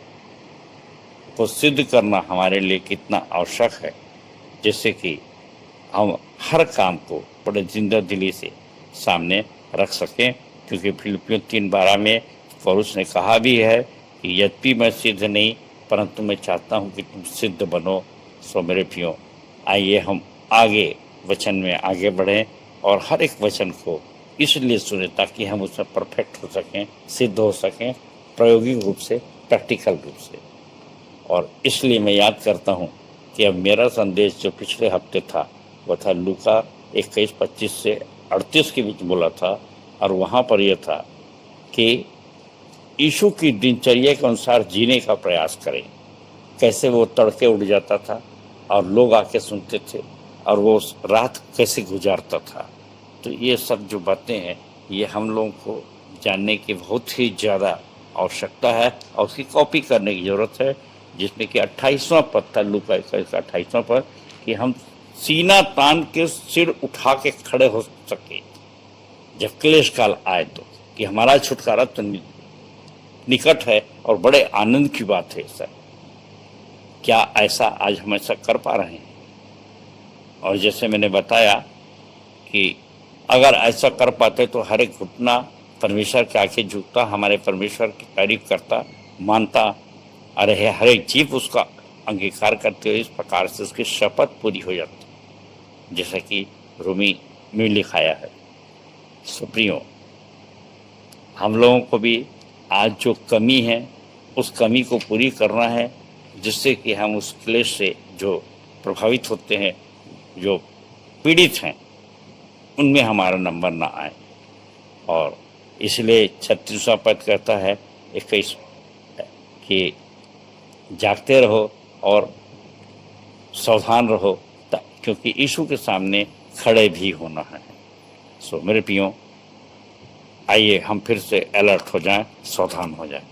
को सिद्ध करना हमारे लिए कितना आवश्यक है, जैसे कि हम हर काम को बड़े जिंदा दिली से सामने रख सकें। क्योंकि फिलिपियों 3:12 में पौलुस ने कहा भी है कि यद्यपि मैं सिद्ध नहीं परंतु मैं चाहता हूँ कि तुम सिद्ध बनो। मेरे प्रियो, आइए हम आगे वचन में आगे बढ़ें और हर एक वचन को इसलिए सुने ताकि हम उसमें परफेक्ट हो सकें, सिद्ध हो सकें, प्रायोगिक रूप से, प्रैक्टिकल रूप से। और इसलिए मैं याद करता हूँ कि अब मेरा संदेश जो पिछले हफ्ते था वह था लूका 21:25 से 38 के बीच बोला था। और वहाँ पर यह था कि यीशु की दिनचर्या के अनुसार जीने का प्रयास करें। कैसे वो तड़के उठ जाता था और लोग आके सुनते थे और वो रात कैसे गुजारता था। तो ये सब जो बातें हैं ये हम लोगों को जानने की बहुत ही ज़्यादा आवश्यकता है और उसकी कॉपी करने की ज़रूरत है। जिसमें कि 28वां पद था, लूका 28वां पद, कि हम सीना तान के सिर उठा के खड़े हो सके जब क्लेश काल आए, तो कि हमारा छुटकारा तो निकट है और बड़े आनंद की बात है। सर, क्या ऐसा आज हम ऐसा कर पा रहे हैं? और जैसे मैंने बताया कि अगर ऐसा कर पाते तो हर एक घुटना परमेश्वर के आगे झुकता, हमारे परमेश्वर की तारीफ करता, मानता, अरे हर एक जीव उसका अंगीकार करते हुए इस प्रकार से उसकी शपथ पूरी हो जाती, जैसा कि रूमी में लिखाया है। सुप्रियो, हम लोगों को भी आज जो कमी है उस कमी को पूरी करना है। जिससे कि हम उस क्लेश से जो प्रभावित होते हैं, जो पीड़ित हैं, उनमें हमारा नंबर ना आए। और इसलिए 36वां पद कहता है 21 कि जागते रहो और सावधान रहो, क्योंकि यीशु के सामने खड़े भी होना है। सो मेरे प्रियो, आइए हम फिर से अलर्ट हो जाएं, सावधान हो जाएं।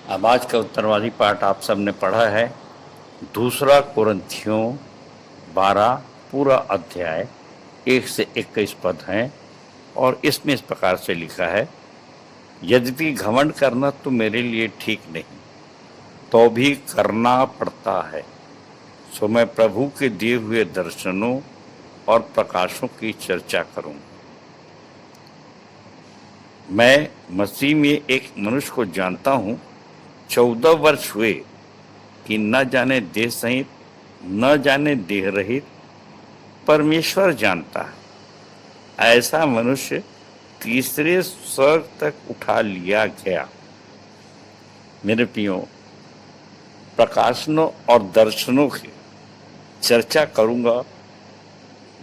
अब आज का उत्तरवादी पाठ आप सबने पढ़ा है, 2 कुरिन्थियों 12 पूरा अध्याय 1 से 21 पद हैं। और इसमें इस प्रकार से लिखा है, यद्यपि घमंड करना तो मेरे लिए ठीक नहीं, तो भी करना पड़ता है। सो मैं प्रभु के दिए हुए दर्शनों और प्रकाशों की चर्चा करूं। मैं मसीह में एक मनुष्य को जानता हूं, 14 वर्ष हुए कि न जाने देह सहित न जाने देह रहित परमेश्वर जानता है। ऐसा मनुष्य तीसरे स्वर्ग तक उठा लिया गया। मेरे प्रियो, प्रकाशनों और दर्शनों की चर्चा करूंगा।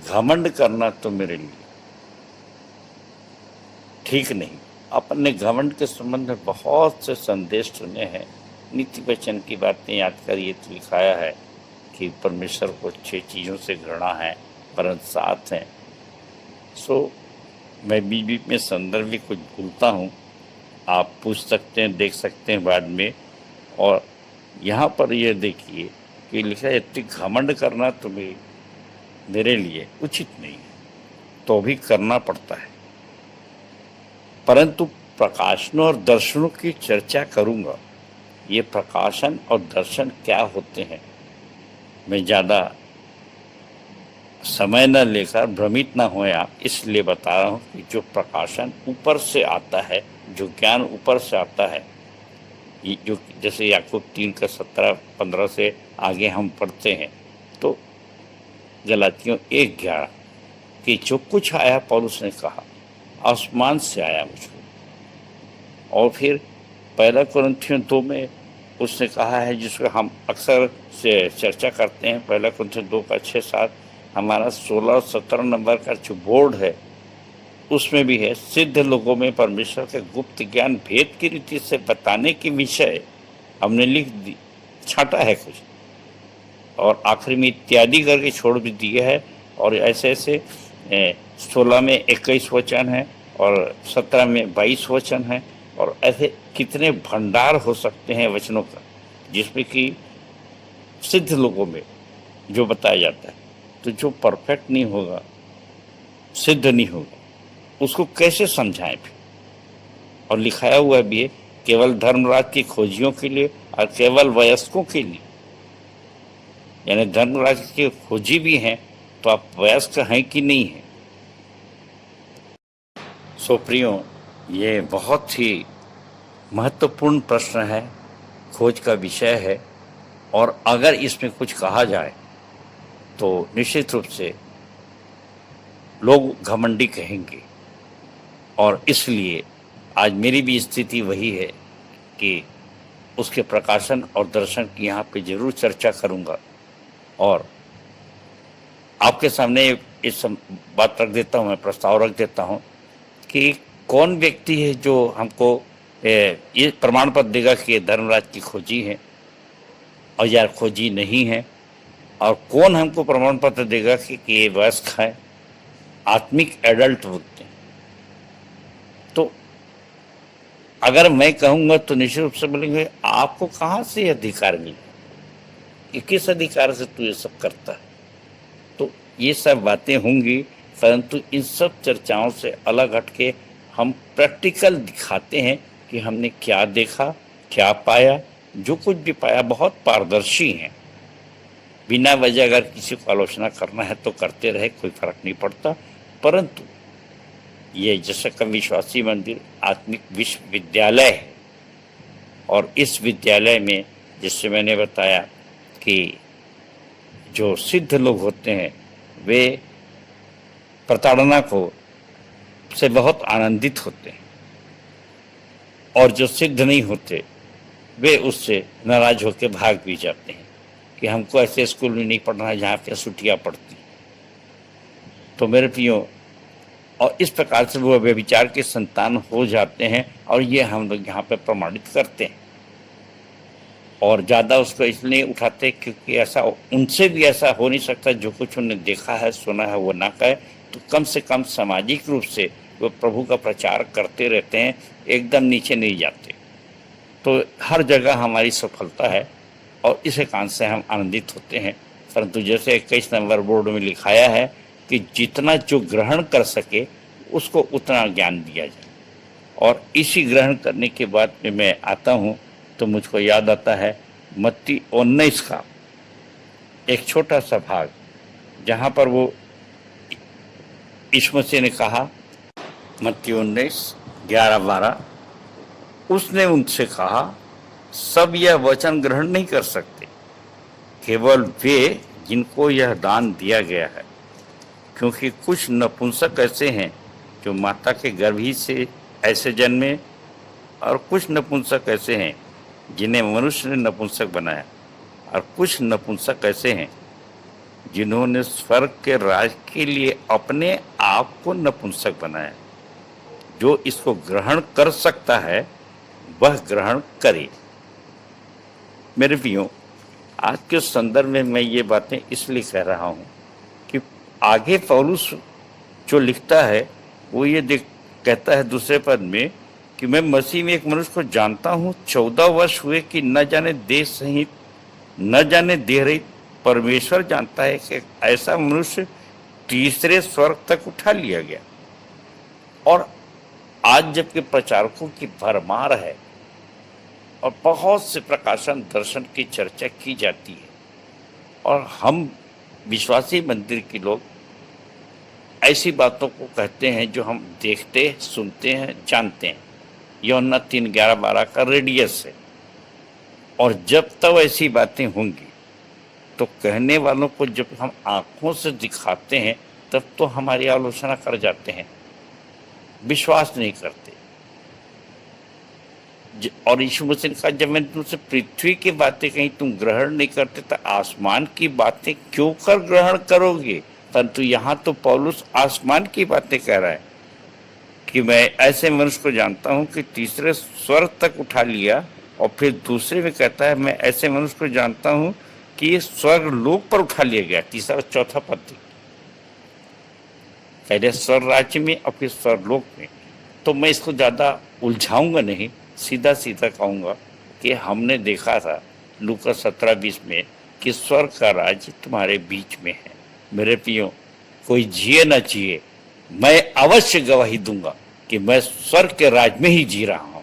घमंड करना तो मेरे लिए ठीक नहीं। अपने घमंड के संबंध में बहुत से संदेश सुने हैं, नीति वचन की बातें याद करिए तो लिखाया है कि परमेश्वर को 6 चीज़ों से घृणा है, परंतु 7 हैं। सो मैं बीच बीच में संदर्भ भी कुछ भूलता हूँ, आप पूछ सकते हैं, देख सकते हैं बाद में। और यहाँ पर ये देखिए कि लिखा है, इतनी घमंड करना तो मेरे लिए उचित नहीं है, तो भी करना पड़ता है। परंतु प्रकाशनों और दर्शनों की चर्चा करूँगा। ये प्रकाशन और दर्शन क्या होते हैं, मैं ज़्यादा समय न लेकर भ्रमित न होए आप, इसलिए बता रहा हूँ कि जो प्रकाशन ऊपर से आता है, जो ज्ञान ऊपर से आता है, ये जो जैसे याकूब 3 का 17-15 से आगे हम पढ़ते हैं, तो गलातियों 1:11 कि जो कुछ आया पौलुस ने कहा आसमान से आया मुझको। और फिर 1 कुरिन्थियों 2 में उसने कहा है, जिसको हम अक्सर से चर्चा करते हैं, 1 कुरिन्थियों 2 का 6-7, हमारा 16 और 17 नंबर का जो बोर्ड है उसमें भी है, सिद्ध लोगों में परमेश्वर के गुप्त ज्ञान भेद की रीति से बताने की विषय हमने लिख दी, छाटा है कुछ, और आखिरी में इत्यादि करके छोड़ भी दिया है। और ऐसे ऐसे 16 में 21 वचन है और 17 में 22 वचन है, और ऐसे कितने भंडार हो सकते हैं वचनों का, जिसमें कि सिद्ध लोगों में जो बताया जाता है। तो जो परफेक्ट नहीं होगा, सिद्ध नहीं होगा, उसको कैसे समझाएं फिर। और लिखाया हुआ भी है, केवल धर्मराज की खोजियों के लिए और केवल वयस्कों के लिए, यानी धर्मराज के खोजी भी हैं तो आप वयस्क हैं कि नहीं हैं। सो प्रियो, ये बहुत ही महत्वपूर्ण प्रश्न है, खोज का विषय है, और अगर इसमें कुछ कहा जाए तो निश्चित रूप से लोग घमंडी कहेंगे। और इसलिए आज मेरी भी स्थिति वही है कि उसके प्रकाशन और दर्शन की यहाँ पे जरूर चर्चा करूँगा। और आपके सामने इस बात रख देता हूँ, मैं प्रस्ताव रख देता हूँ कि कौन व्यक्ति है जो हमको ये प्रमाण पत्र देगा कि ये धर्मराज की खोजी है और यार खोजी नहीं है, और कौन हमको प्रमाण पत्र देगा कि ये वयस्क है, आत्मिक एडल्ट बोलते हैं। तो अगर मैं कहूँगा तो निश्चित रूप से बोलेंगे आपको कहाँ से अधिकार मिला, किस अधिकार से तू ये सब करता है। तो ये सब बातें होंगी, परंतु इन सब चर्चाओं से अलग हटके हम प्रैक्टिकल दिखाते हैं कि हमने क्या देखा, क्या पाया। जो कुछ भी पाया बहुत पारदर्शी हैं, बिना वजह अगर किसी को आलोचना करना है तो करते रहे, कोई फर्क नहीं पड़ता। परंतु ये जैसे का विश्वासी मंदिर आत्मिक विश्वविद्यालय है, और इस विद्यालय में जिससे मैंने बताया कि जो सिद्ध लोग होते हैं वे प्रताड़ना को से बहुत आनंदित होते हैं, और जो सिद्ध नहीं होते वे उससे नाराज होकर भाग भी जाते हैं कि हमको ऐसे स्कूल में नहीं पढ़ना है जहाँ पे सुटियाँ पढ़ती। तो मेरे प्रियो, और इस प्रकार से वो व्यभिचार के संतान हो जाते हैं, और ये हम लोग यहाँ पे प्रमाणित करते हैं। और ज़्यादा उसको इसलिए उठाते क्योंकि ऐसा उनसे भी ऐसा हो नहीं सकता, जो कुछ उन्होंने देखा है सुना है वो ना कहे, तो कम से कम सामाजिक रूप से वो प्रभु का प्रचार करते रहते हैं, एकदम नीचे नहीं जाते। तो हर जगह हमारी सफलता है और इस एकांत से हम आनंदित होते हैं। परंतु जैसे 21 नंबर बोर्ड में लिखाया है कि जितना जो ग्रहण कर सके उसको उतना ज्ञान दिया जाए। और इसी ग्रहण करने के बाद में मैं आता हूँ तो मुझको याद आता है मत्ती 19 का एक छोटा सा भाग, जहाँ पर वो यीशु मसीह ने कहा, मत्ती 19:11-12, उसने उनसे कहा, सब यह वचन ग्रहण नहीं कर सकते, केवल वे जिनको यह दान दिया गया है, क्योंकि कुछ नपुंसक ऐसे हैं जो माता के गर्भ ही से ऐसे जन्मे, और कुछ नपुंसक ऐसे हैं जिन्हें मनुष्य ने नपुंसक बनाया, और कुछ नपुंसक ऐसे हैं जिन्होंने स्वर्ग के राज के लिए अपने आप को नपुंसक बनाया। जो इसको ग्रहण कर सकता है वह ग्रहण करे। मेरे प्रियो, आज के संदर्भ में मैं ये बातें इसलिए कह रहा हूँ कि आगे पौलुस जो लिखता है वो ये कहता है दूसरे पद में कि मैं मसीह में एक मनुष्य को जानता हूँ, 14 वर्ष हुए कि न जाने देह सहित न जाने देह रहित परमेश्वर जानता है कि ऐसा मनुष्य तीसरे स्वर्ग तक उठा लिया गया। और आज जबकि प्रचारकों की भरमार है और बहुत से प्रकाशन दर्शन की चर्चा की जाती है, और हम विश्वासी मंदिर के लोग ऐसी बातों को कहते हैं जो हम देखते सुनते हैं जानते हैं, यूहन्ना 3:11-12 का रेडियस है। और जब तक ऐसी बातें होंगी तो कहने वालों को जब हम आंखों से दिखाते हैं तब तो हमारी आलोचना कर जाते हैं, विश्वास नहीं करते। और यीशु मसीह का जब मैंने तुमसे पृथ्वी की बातें कहीं तुम ग्रहण नहीं करते तो आसमान की बातें क्यों कर ग्रहण करोगे। परंतु यहाँ तो पौलुस आसमान की बातें कह रहा है कि मैं ऐसे मनुष्य को जानता हूँ कि तीसरे स्वर्ग तक उठा लिया, और फिर दूसरे में कहता है मैं ऐसे मनुष्य को जानता हूँ कि ये स्वर्ग लोक पर उठा लिया गया। तीसरा और चौथा पद, पहले स्वर्ग राज्य में और फिर स्वर्ग लोक में। तो मैं इसको ज़्यादा उलझाऊंगा नहीं, सीधा सीधा कहूँगा कि हमने देखा था लूका 17:20 में कि स्वर्ग का राज्य तुम्हारे बीच में है। मेरे प्रियो, कोई जिए न जिए, मैं अवश्य गवाही दूंगा कि मैं स्वर्ग के राज में ही जी रहा हूँ,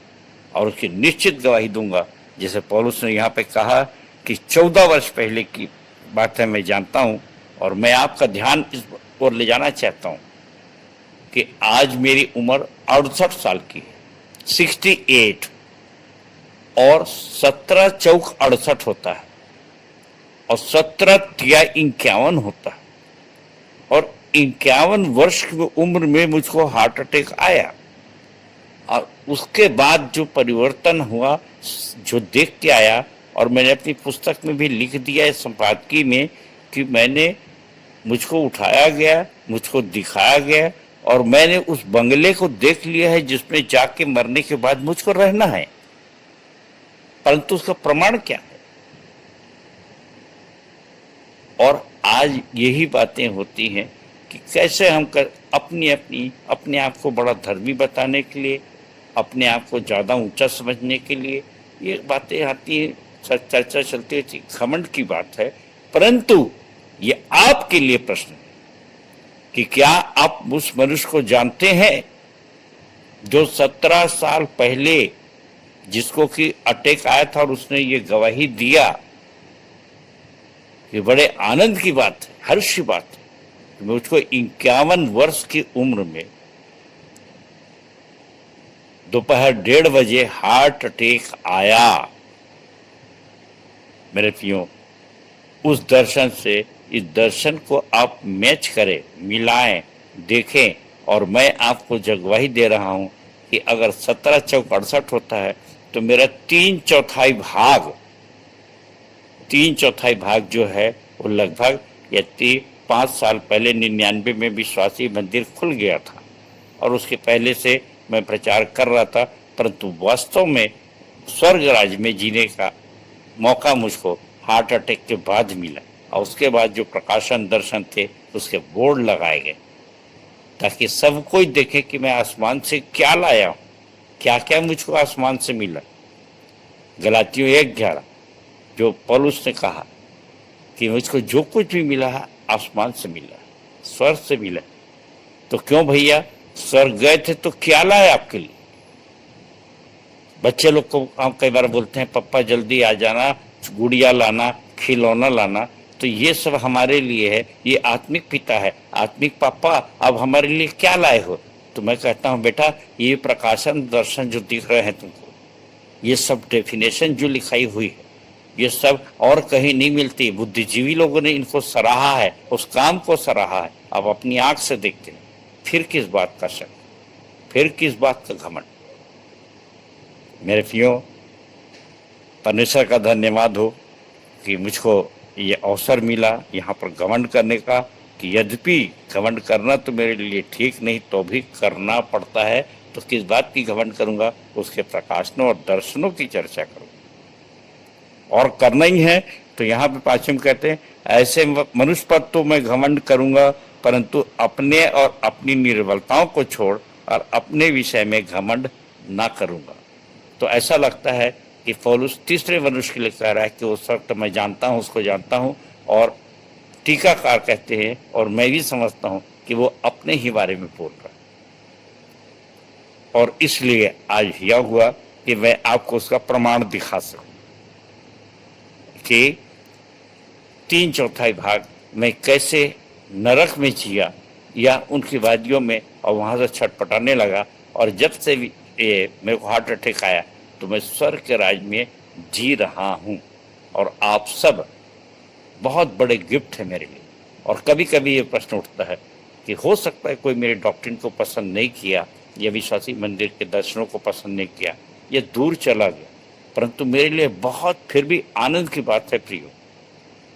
और उसकी निश्चित गवाही दूंगा। जैसे पौलुस ने यहाँ पे कहा कि 14 वर्ष पहले की बात है मैं जानता हूँ, और मैं आपका ध्यान इस ओर ले जाना चाहता हूँ कि आज मेरी उम्र 68 साल की है, 68, और 17 चौक 68 होता है, और 17 तिया 51 होता है। और 51 वर्ष की उम्र में मुझको हार्ट अटैक आया, और उसके बाद जो परिवर्तन हुआ, जो देख के आया, और मैंने अपनी पुस्तक में भी लिख दिया है संपादकीय में कि मुझको उठाया गया, मुझको दिखाया गया, और मैंने उस बंगले को देख लिया है जिसमें जाके मरने के बाद मुझको रहना है। परंतु उसका प्रमाण क्या है? और आज यही बातें होती हैं कि कैसे हम अपने आप को बड़ा धर्मी बताने के लिए, अपने आप को ज़्यादा ऊंचा समझने के लिए ये बातें आती हैं, चर्चा चलती है, घमंड की बात है। परंतु ये आपके लिए प्रश्न है कि क्या आप उस मनुष्य को जानते हैं जो 17 साल पहले जिसको कि अटैक आया था और उसने ये गवाही दिया। ये बड़े आनंद की बात है, हर्ष की बात है। मुझको 51 वर्ष की उम्र में दोपहर 1:30 बजे हार्ट अटैक आया। मेरे प्रियो, उस दर्शन से इस दर्शन को आप मैच करें, मिलाएं, देखें, और मैं आपको गवाही दे रहा हूं कि अगर 17 चौक 68 होता है तो मेरा 3/4 भाग जो है वो लगभग 5 साल पहले 99 में विश्वासी मंदिर खुल गया था और उसके पहले से मैं प्रचार कर रहा था, परंतु वास्तव में स्वर्ग राज्य में जीने का मौका मुझको हार्ट अटैक के बाद मिला और उसके बाद जो प्रकाशन दर्शन थे उसके बोर्ड लगाए गए ताकि सब कोई देखे कि मैं आसमान से क्या लाया हूँ, क्या क्या मुझको आसमान से मिला। गलातियों 1:11 जो पौलुस ने कहा कि मुझको जो कुछ भी मिला है आसमान से मिला, स्वर्ग से मिला। तो क्यों भैया स्वर्ग गए थे तो क्या लाए आपके लिए? बच्चे लोग को हम कई बार बोलते हैं पप्पा जल्दी आ जाना, गुड़िया लाना, खिलौना लाना, तो ये सब हमारे लिए है, ये आत्मिक पिता है, आत्मिक पापा अब हमारे लिए क्या लाए हो? तो मैं कहता हूँ बेटा ये प्रकाशन दर्शन जो दिख रहे हैं तुमको, ये सब डेफिनेशन जो लिखाई हुई है ये सब और कहीं नहीं मिलती। बुद्धिजीवी लोगों ने इनको सराहा है, उस काम को सराहा है, अब अपनी आंख से देखते हैं। फिर किस बात का शक, फिर किस बात का घमंड? मेरे प्रियो, परमेश्वर का धन्यवाद हो कि मुझको ये अवसर मिला यहाँ पर घमंड करने का, कि यद्यपि घमंड करना तो मेरे लिए ठीक नहीं तो भी करना पड़ता है। तो किस बात की घमंड करूँगा? उसके प्रकाशनों और दर्शनों की चर्चा करूँगा और करना ही है। तो यहाँ पे पाचम कहते हैं ऐसे मनुष्य पर तो मैं घमंड करूँगा, परंतु अपने और अपनी निर्बलताओं को छोड़ और अपने विषय में घमंड ना करूँगा। तो ऐसा लगता है कि पौलुस तीसरे मनुष्य के लिए कह रहा है कि उस वक्त मैं जानता हूँ, उसको जानता हूँ, और टीकाकार कहते हैं और मैं भी समझता हूँ कि वो अपने ही बारे में बोल रहा है। और इसलिए आज यह हुआ कि मैं आपको उसका प्रमाण दिखा सकूं कि 3/4 भाग मैं कैसे नरक में जिया या उनकी वादियों में, और वहाँ से छटपटाने लगा। और जब से मेरे को हार्ट अटैक आया तो मैं स्वर्ग के राज में जी रहा हूँ। और आप सब बहुत बड़े गिफ्ट है मेरे लिए। और कभी कभी ये प्रश्न उठता है कि हो सकता है कोई मेरे डॉक्ट्रिन को पसंद नहीं किया या विश्वासी मंदिर के दर्शनों को पसंद नहीं किया, ये दूर चला गया, परंतु मेरे लिए बहुत फिर भी आनंद की बात है प्रियो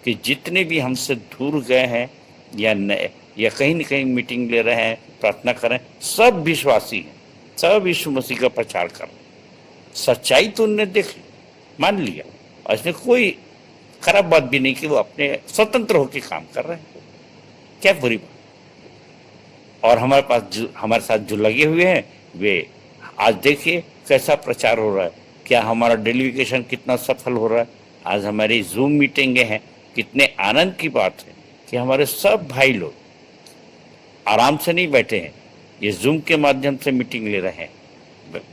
कि जितने भी हमसे दूर गए हैं या कहीं न कहीं मीटिंग ले रहे हैं, प्रार्थना कर रहे हैं, सब विश्वासी हैं, सब यीशु मसीह का प्रचार कर रहे हैं। सच्चाई तो उनने देख ली, मान लिया, और इसमें कोई खराब बात भी नहीं कि वो अपने स्वतंत्र होकर काम कर रहे हैं, क्या बुरी बात। और हमारे पास हमारे साथ जो लगे हुए हैं वे आज देखिए कैसा प्रचार हो रहा है, क्या हमारा डेलीगेशन कितना सफल हो रहा है। आज हमारी जूम मीटिंगें हैं, कितने आनंद की बात है कि हमारे सब भाई लोग आराम से नहीं बैठे हैं, ये जूम के माध्यम से मीटिंग ले रहे हैं।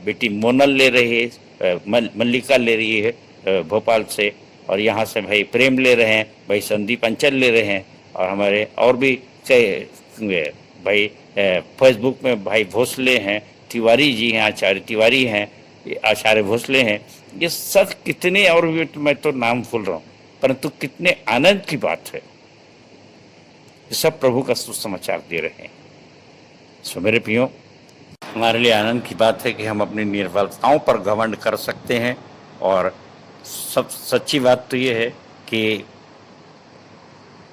बेटी मोनल ले रही है, मल्लिका ले रही है भोपाल से, और यहाँ से भाई प्रेम ले रहे हैं, भाई संदीप अंचल ले रहे हैं, और हमारे और भी कई भाई फेसबुक में भाई भोसले हैं, तिवारी जी हैं, आचार्य तिवारी हैं, आचार्य भोसले हैं। ये सब कितने, और मैं तो नाम भूल रहा हूँ, परंतु कितने आनंद की बात है। ये सब प्रभु का सुसमाचार दे रहे हैं। सो मेरे प्रियो, हमारे लिए आनंद की बात है कि हम अपनी निर्बलताओं पर घमंड कर सकते हैं। और सब सच्ची बात तो ये है कि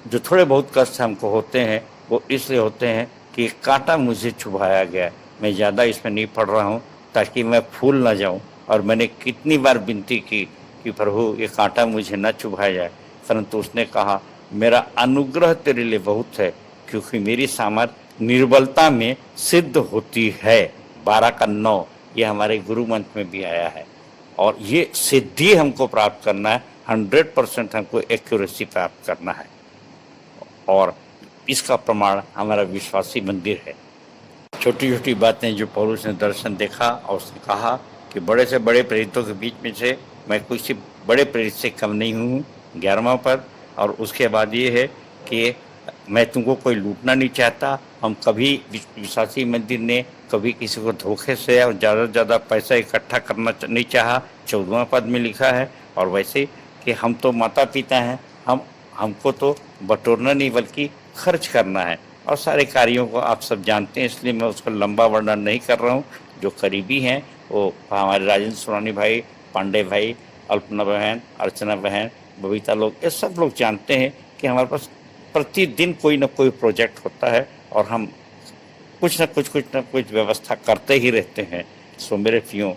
जो थोड़े बहुत कष्ट हमको होते हैं वो इसलिए होते हैं कि कांटा मुझे चुभाया गया, मैं ज़्यादा इसमें नहीं पड़ रहा हूँ ताकि मैं फूल ना जाऊँ। और मैंने कितनी बार विनती की कि प्रभु ये कांटा मुझे ना चुभाया जाए, परंतु उसने कहा मेरा अनुग्रह तेरे लिए बहुत है, क्योंकि मेरी सामर्थ निर्बलता में सिद्ध होती है। 12:9 ये हमारे गुरु मंत्र में भी आया है। और ये सिद्धि हमको प्राप्त करना है, 100% हमको एक्यूरेसी प्राप्त करना है। और इसका प्रमाण हमारा विश्वासी मंदिर है। छोटी छोटी बातें जो पौलुस ने दर्शन देखा और उसने कहा कि बड़े से बड़े प्रेरितों के बीच में से मैं किसी बड़े प्रेरित से कम नहीं हूँ, 11वां पद। और उसके बाद ये है कि मैं तुमको कोई लूटना नहीं चाहता। हम कभी विश्वासी मंदिर ने कभी किसी को धोखे से और ज़्यादा से ज़्यादा पैसा इकट्ठा करना नहीं चाहा, 14वां पद में लिखा है। और वैसे कि हम तो माता पिता हैं, हमको तो बटोरना नहीं बल्कि खर्च करना है। और सारे कार्यों को आप सब जानते हैं, इसलिए मैं उसको लंबा वर्णन नहीं कर रहा हूँ। जो करीबी हैं वो हमारे राजेंद्र सोनानी भाई पांडे भाई, अल्पना बहन, अर्चना बहन, बबीता लोग, ये सब लोग जानते हैं कि हमारे पास प्रतिदिन कोई ना कोई प्रोजेक्ट होता है और हम कुछ ना कुछ व्यवस्था करते ही रहते हैं। सो मेरे प्रियो,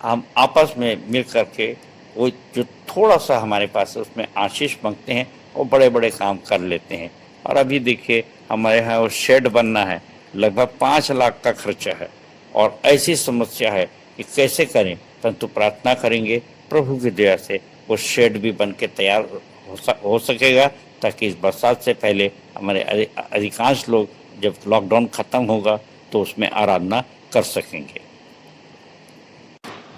हम आपस में मिल करके वो जो थोड़ा सा हमारे पास है उसमें आशीष मांगते हैं और बड़े बड़े काम कर लेते हैं। और अभी देखिए हमारे यहाँ वो शेड बनना है, लगभग 5 लाख का खर्चा है और ऐसी समस्या है कि कैसे करें, परंतु प्रार्थना करेंगे प्रभु की दया से वो शेड भी बन के तैयार हो सकेगा, ताकि इस बरसात से पहले हमारे अधिकांश लोग जब लॉकडाउन खत्म होगा तो उसमें आराधना कर सकेंगे।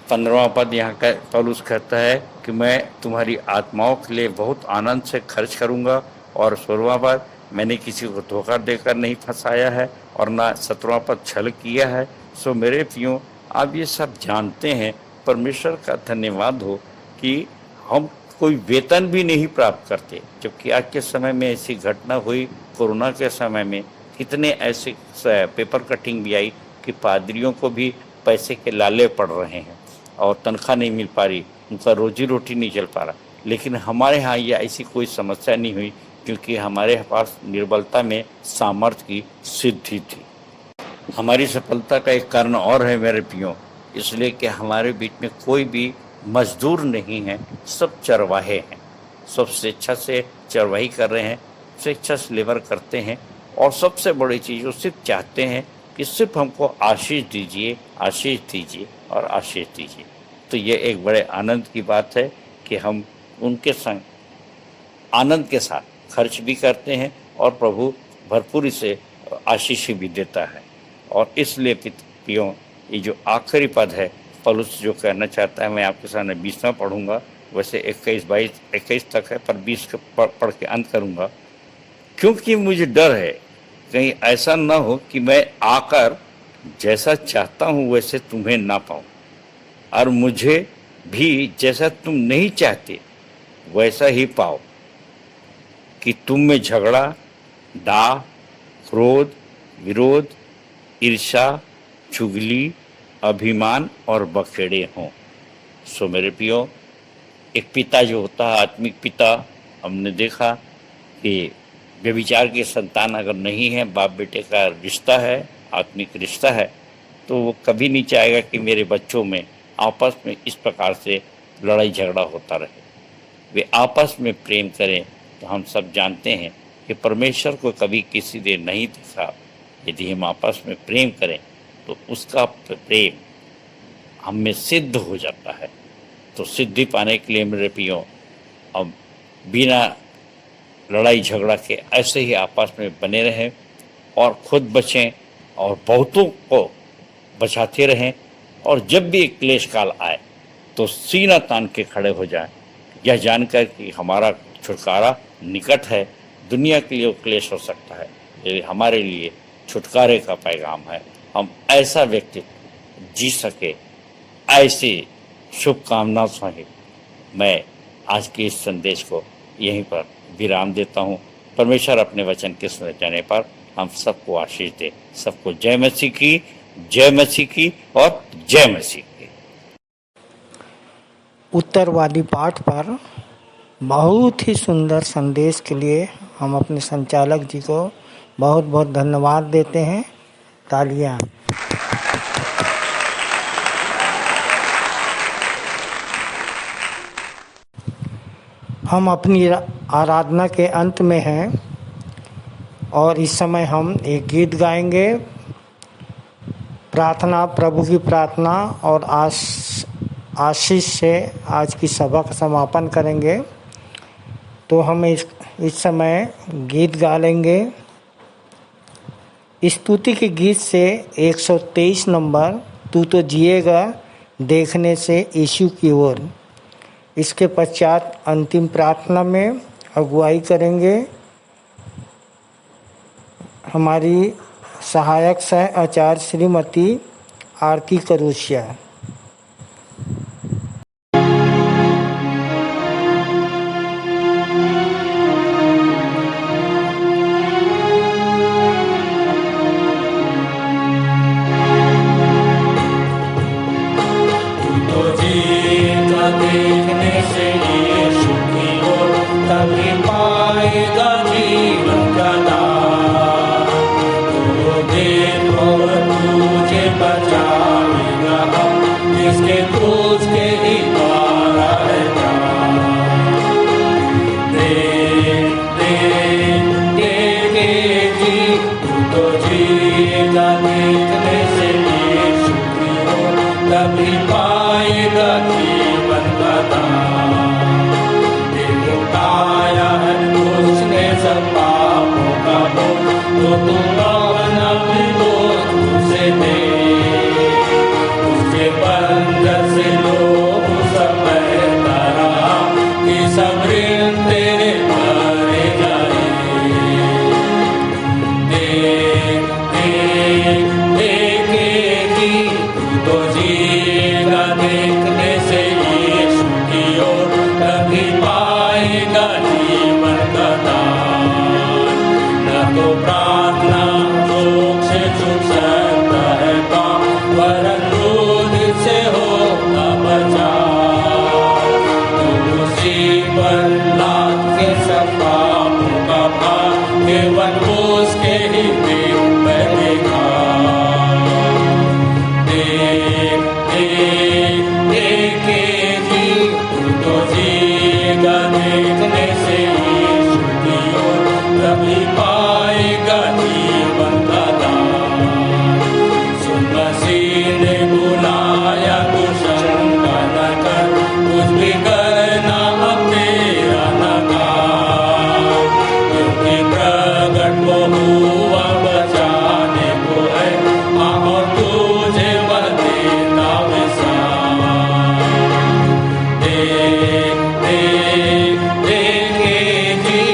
15वां पद यहाँ का पौलुस कहता है कि मैं तुम्हारी आत्माओं के लिए बहुत आनंद से खर्च करूँगा। और 16वां पद, मैंने किसी को धोखा देकर नहीं फंसाया है और ना 17वां पद छल किया है। सो मेरे प्रियो, आप ये सब जानते हैं, परमेश्वर का धन्यवाद हो कि हम कोई वेतन भी नहीं प्राप्त करते, जबकि आज के समय में ऐसी घटना हुई। कोरोना के समय में कितने ऐसे पेपर कटिंग भी आई कि पादरियों को भी पैसे के लाले पड़ रहे हैं और तनख्वाह नहीं मिल पा रही, उनका रोजी रोटी नहीं चल पा रहा। लेकिन हमारे यहाँ ये ऐसी कोई समस्या नहीं हुई, क्योंकि हमारे पास निर्बलता में सामर्थ्य की सिद्धि थी। हमारी सफलता का एक कारण और है मेरे प्रियो, इसलिए कि हमारे बीच में कोई भी मजदूर नहीं है, सब चरवाहे हैं। सब स्वेच्छा से चरवाही कर रहे हैं, स्वेच्छा से लेबर करते हैं और सबसे बड़ी चीज़ वो सिर्फ चाहते हैं कि सिर्फ हमको आशीष दीजिए, आशीष दीजिए और आशीष दीजिए। तो ये एक बड़े आनंद की बात है कि हम उनके संग आनंद के साथ खर्च भी करते हैं और प्रभु भरपूरी से आशीष भी देता है। और इसलिए प्रियो, ये जो आखिरी पद है पौलुस जो कहना चाहता है, मैं आपके सामने 20वां पढ़ूंगा, वैसे 21 तक है, पर 20 पढ़ के अंत करूंगा, क्योंकि मुझे डर है कहीं ऐसा ना हो कि मैं आकर जैसा चाहता हूं वैसे तुम्हें ना पाऊं, और मुझे भी जैसा तुम नहीं चाहते वैसा ही पाओ, कि तुम में झगड़ा, डाह, क्रोध, विरोध, ईर्ष्या, चुगली, अभिमान और बखेड़े हों। सो मेरे प्रियो, एक पिता जो होता है, आत्मिक पिता, हमने देखा कि व्यभिचार की संतान अगर नहीं है, बाप बेटे का रिश्ता है, आत्मिक रिश्ता है, तो वो कभी नहीं चाहेगा कि मेरे बच्चों में आपस में इस प्रकार से लड़ाई झगड़ा होता रहे। वे आपस में प्रेम करें। तो हम सब जानते हैं कि परमेश्वर को कभी किसी ने नहीं देखा। यदि हम आपस में प्रेम करें तो उसका प्रेम हम में सिद्ध हो जाता है। तो सिद्धि पाने के लिए मेरे प्रियो, अब बिना लड़ाई झगड़ा के ऐसे ही आपस में बने रहें और खुद बचें और बहुतों को बचाते रहें। और जब भी एक क्लेश काल आए तो सीना तान के खड़े हो जाएं, यह जानकर कि हमारा छुटकारा निकट है। दुनिया के लिए वो क्लेश हो सकता है, ये हमारे लिए छुटकारे का पैगाम है। हम ऐसा व्यक्तित्व जी सके, ऐसी शुभकामनाओं सहित मैं आज के इस संदेश को यहीं पर विराम देता हूँ। परमेश्वर अपने वचन के सुने जाने पर हम सबको आशीष दे। सबको जय मसीह की, जय मसीह की और जय मसीह की। उत्तरवादी पाठ पर बहुत ही सुंदर संदेश के लिए हम अपने संचालक जी को बहुत बहुत धन्यवाद देते हैं। तालियां। हम अपनी आराधना के अंत में हैं और इस समय हम एक गीत गाएंगे, प्रार्थना, प्रभु की प्रार्थना और आशीष से आज की सभा का समापन करेंगे। तो हम इस समय गीत गा लेंगे। स्तुति के गीत से 123 नंबर, तू तो जिएगा देखने से यीशु की ओर। इसके पश्चात अंतिम प्रार्थना में अगुवाई करेंगे हमारी सहायक सह आचार्य श्रीमती आरती करूसिया। तो सब ऋण तेरे भरे जाए। देख देख देखेगी तो जीगा, देखने से यीशु की ओर कभी पाएगा जीवन का दान। न तो प्रार्थना लोक से छूट सकता है पाप, वरन क्रोध से होगा बचाव। तो उसी पर लाद के सब पापों का भार, केवल उसके ही देख में देखा। देख देख देखेगी तो जीगा, देखने से यीशु की ओर कभी पाएगा जीवन का दान। सुन मसीह ने बुलाया तो शंका न कर, कुछ भी करना अब तेरा नकार। क्योंकि प्रगट वो हुआ बचाने को है, और तुझे वह देता विश्राम। देख देख देखेगी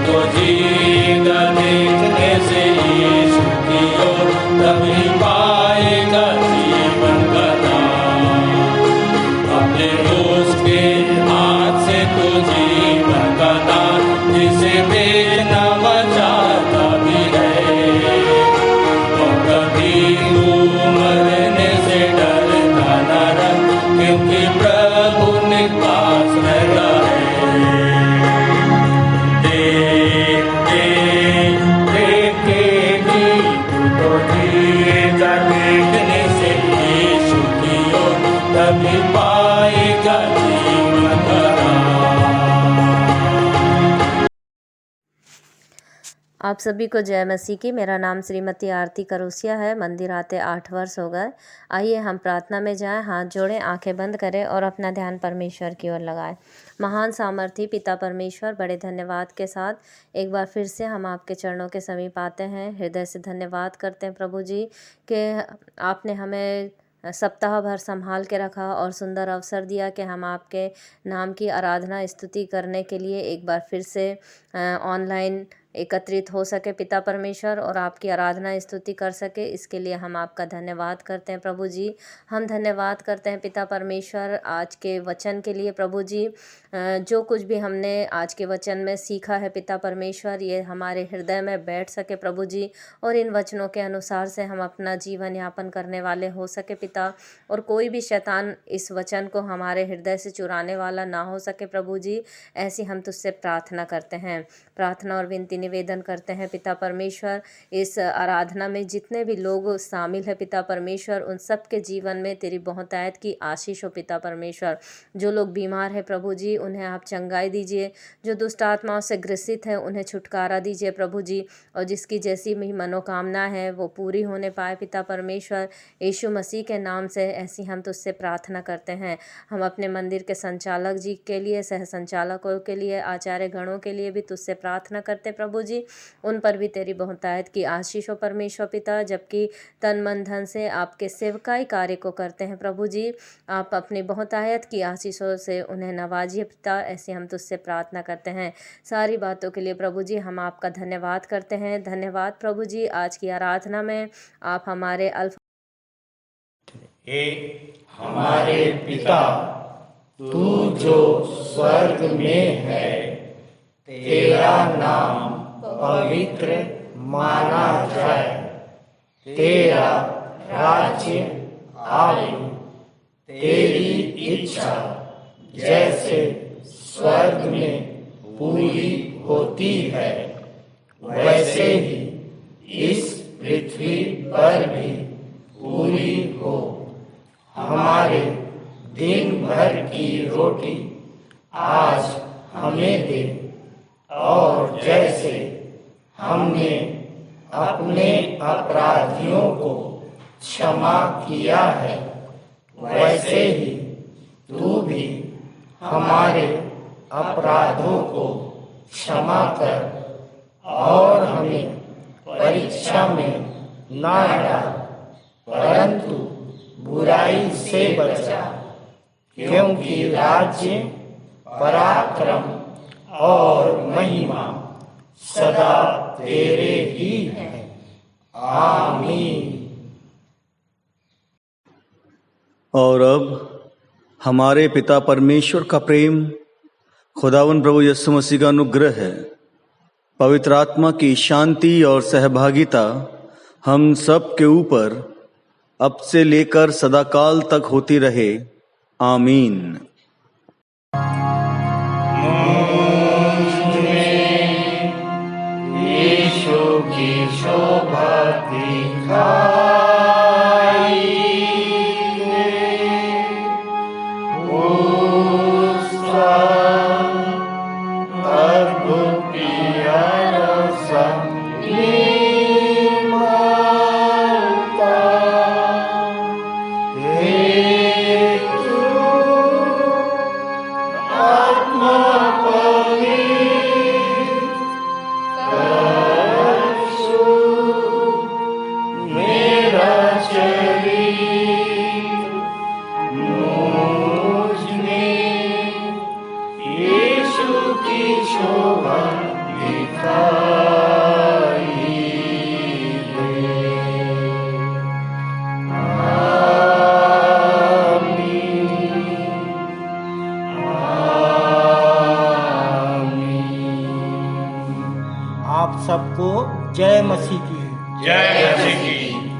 तो जीगा, देखने से यीशु की ओर तभी पाएगा जीवन का दान। अपने दोस्त के हाथ से तो जीवन का दान, जिसे देना बचाता भी है। और कभी तू मरने से डरता न रह, क्योंकि प्रभु निवास रहता है। देख देख देखेगी तो जीगा, देखने से यीशु की ओर तभी पाएगा जीवन का दान। आप सभी को जय मसीह की। मेरा नाम श्रीमती आरती करोसिया है। मंदिर आते 8 वर्ष हो गए। आइए हम प्रार्थना में जाएं, हाथ जोड़ें, आंखें बंद करें और अपना ध्यान परमेश्वर की ओर लगाएं। महान सामर्थी पिता परमेश्वर, बड़े धन्यवाद के साथ एक बार फिर से हम आपके चरणों के समीप आते हैं। हृदय से धन्यवाद करते हैं प्रभु जी कि आपने हमें सप्ताह भर संभाल के रखा और सुंदर अवसर दिया कि हम आपके नाम की आराधना स्तुति करने के लिए एक बार फिर से ऑनलाइन एकत्रित हो सके पिता परमेश्वर, और आपकी आराधना स्तुति कर सके। इसके लिए हम आपका धन्यवाद करते हैं प्रभु जी। हम धन्यवाद करते हैं पिता परमेश्वर आज के वचन के लिए प्रभु जी। जो कुछ भी हमने आज के वचन में सीखा है पिता परमेश्वर, ये हमारे हृदय में बैठ सके प्रभु जी, और इन वचनों के अनुसार से हम अपना जीवन यापन करने वाले हो सके पिता, और कोई भी शैतान इस वचन को हमारे हृदय से चुराने वाला ना हो सके प्रभु जी। ऐसी हम तुझसे प्रार्थना करते हैं, प्रार्थना और विनती निवेदन करते हैं पिता परमेश्वर। इस आराधना में जितने भी लोग शामिल है पिता परमेश्वर, उन सब के जीवन में तेरी बहुतायत की आशीष हो पिता परमेश्वर। जो लोग बीमार है प्रभु जी, उन्हें आप चंगाई दीजिए। जो दुष्ट आत्माओं से ग्रसित है, उन्हें छुटकारा दीजिए प्रभु जी, और जिसकी जैसी भी मनोकामना है वो पूरी होने पाए पिता परमेश्वर। यीशु मसीह के नाम से ऐसी हम तुझसे प्रार्थना करते हैं। हम अपने मंदिर के संचालक जी के लिए, सह संचालकों के लिए, आचार्य गणों के लिए भी तुझसे प्रार्थना करते प्रभु जी। उन पर भी तेरी बहुतायत की आशीष हो परमेश्वर पिता, जबकि तन मन धन से आपके सेवकाई कार्य को करते हैं प्रभु जी। आप अपनी बहुतायत की आशीषों से उन्हें नवाजिए पिता, ऐसे हम तुझसे प्रार्थना करते हैं। सारी बातों के लिए प्रभु जी हम आपका धन्यवाद करते हैं। धन्यवाद प्रभु जी। आज की आराधना में आप हमारे हे हमारे पिता, तू जो स्वर्ग में है, तेरा नाम पवित्र माना जाए, तेरा राज्य आए, तेरी इच्छा जैसे स्वर्ग में पूरी होती है, वैसे ही इस पृथ्वी पर भी पूरी हो। हमारे दिन भर की रोटी आज हमें दे, और जैसे हमने अपने अपराधियों को क्षमा किया है, वैसे ही तू भी हमारे अपराधों को क्षमा कर, और हमें परीक्षा में ना डाल, परंतु बुराई से बचा, क्योंकि राज्य पराक्रम और महिमा सदा तेरे ही है। आमीन। और अब हमारे पिता परमेश्वर का प्रेम, खुदावन प्रभु यीशु मसीह का अनुग्रह है, पवित्र आत्मा की शांति और सहभागिता हम सब के ऊपर अब से लेकर सदाकाल तक होती रहे। आमीन। यीशु की शोभा दिखाई उसका अद्भुत प्यारा संगीता हेतु आत्मा मेरा शरीर मुझने यीशु की शोभा दिखाई दे। आप सबको जय मसीह की। जय मसीह की।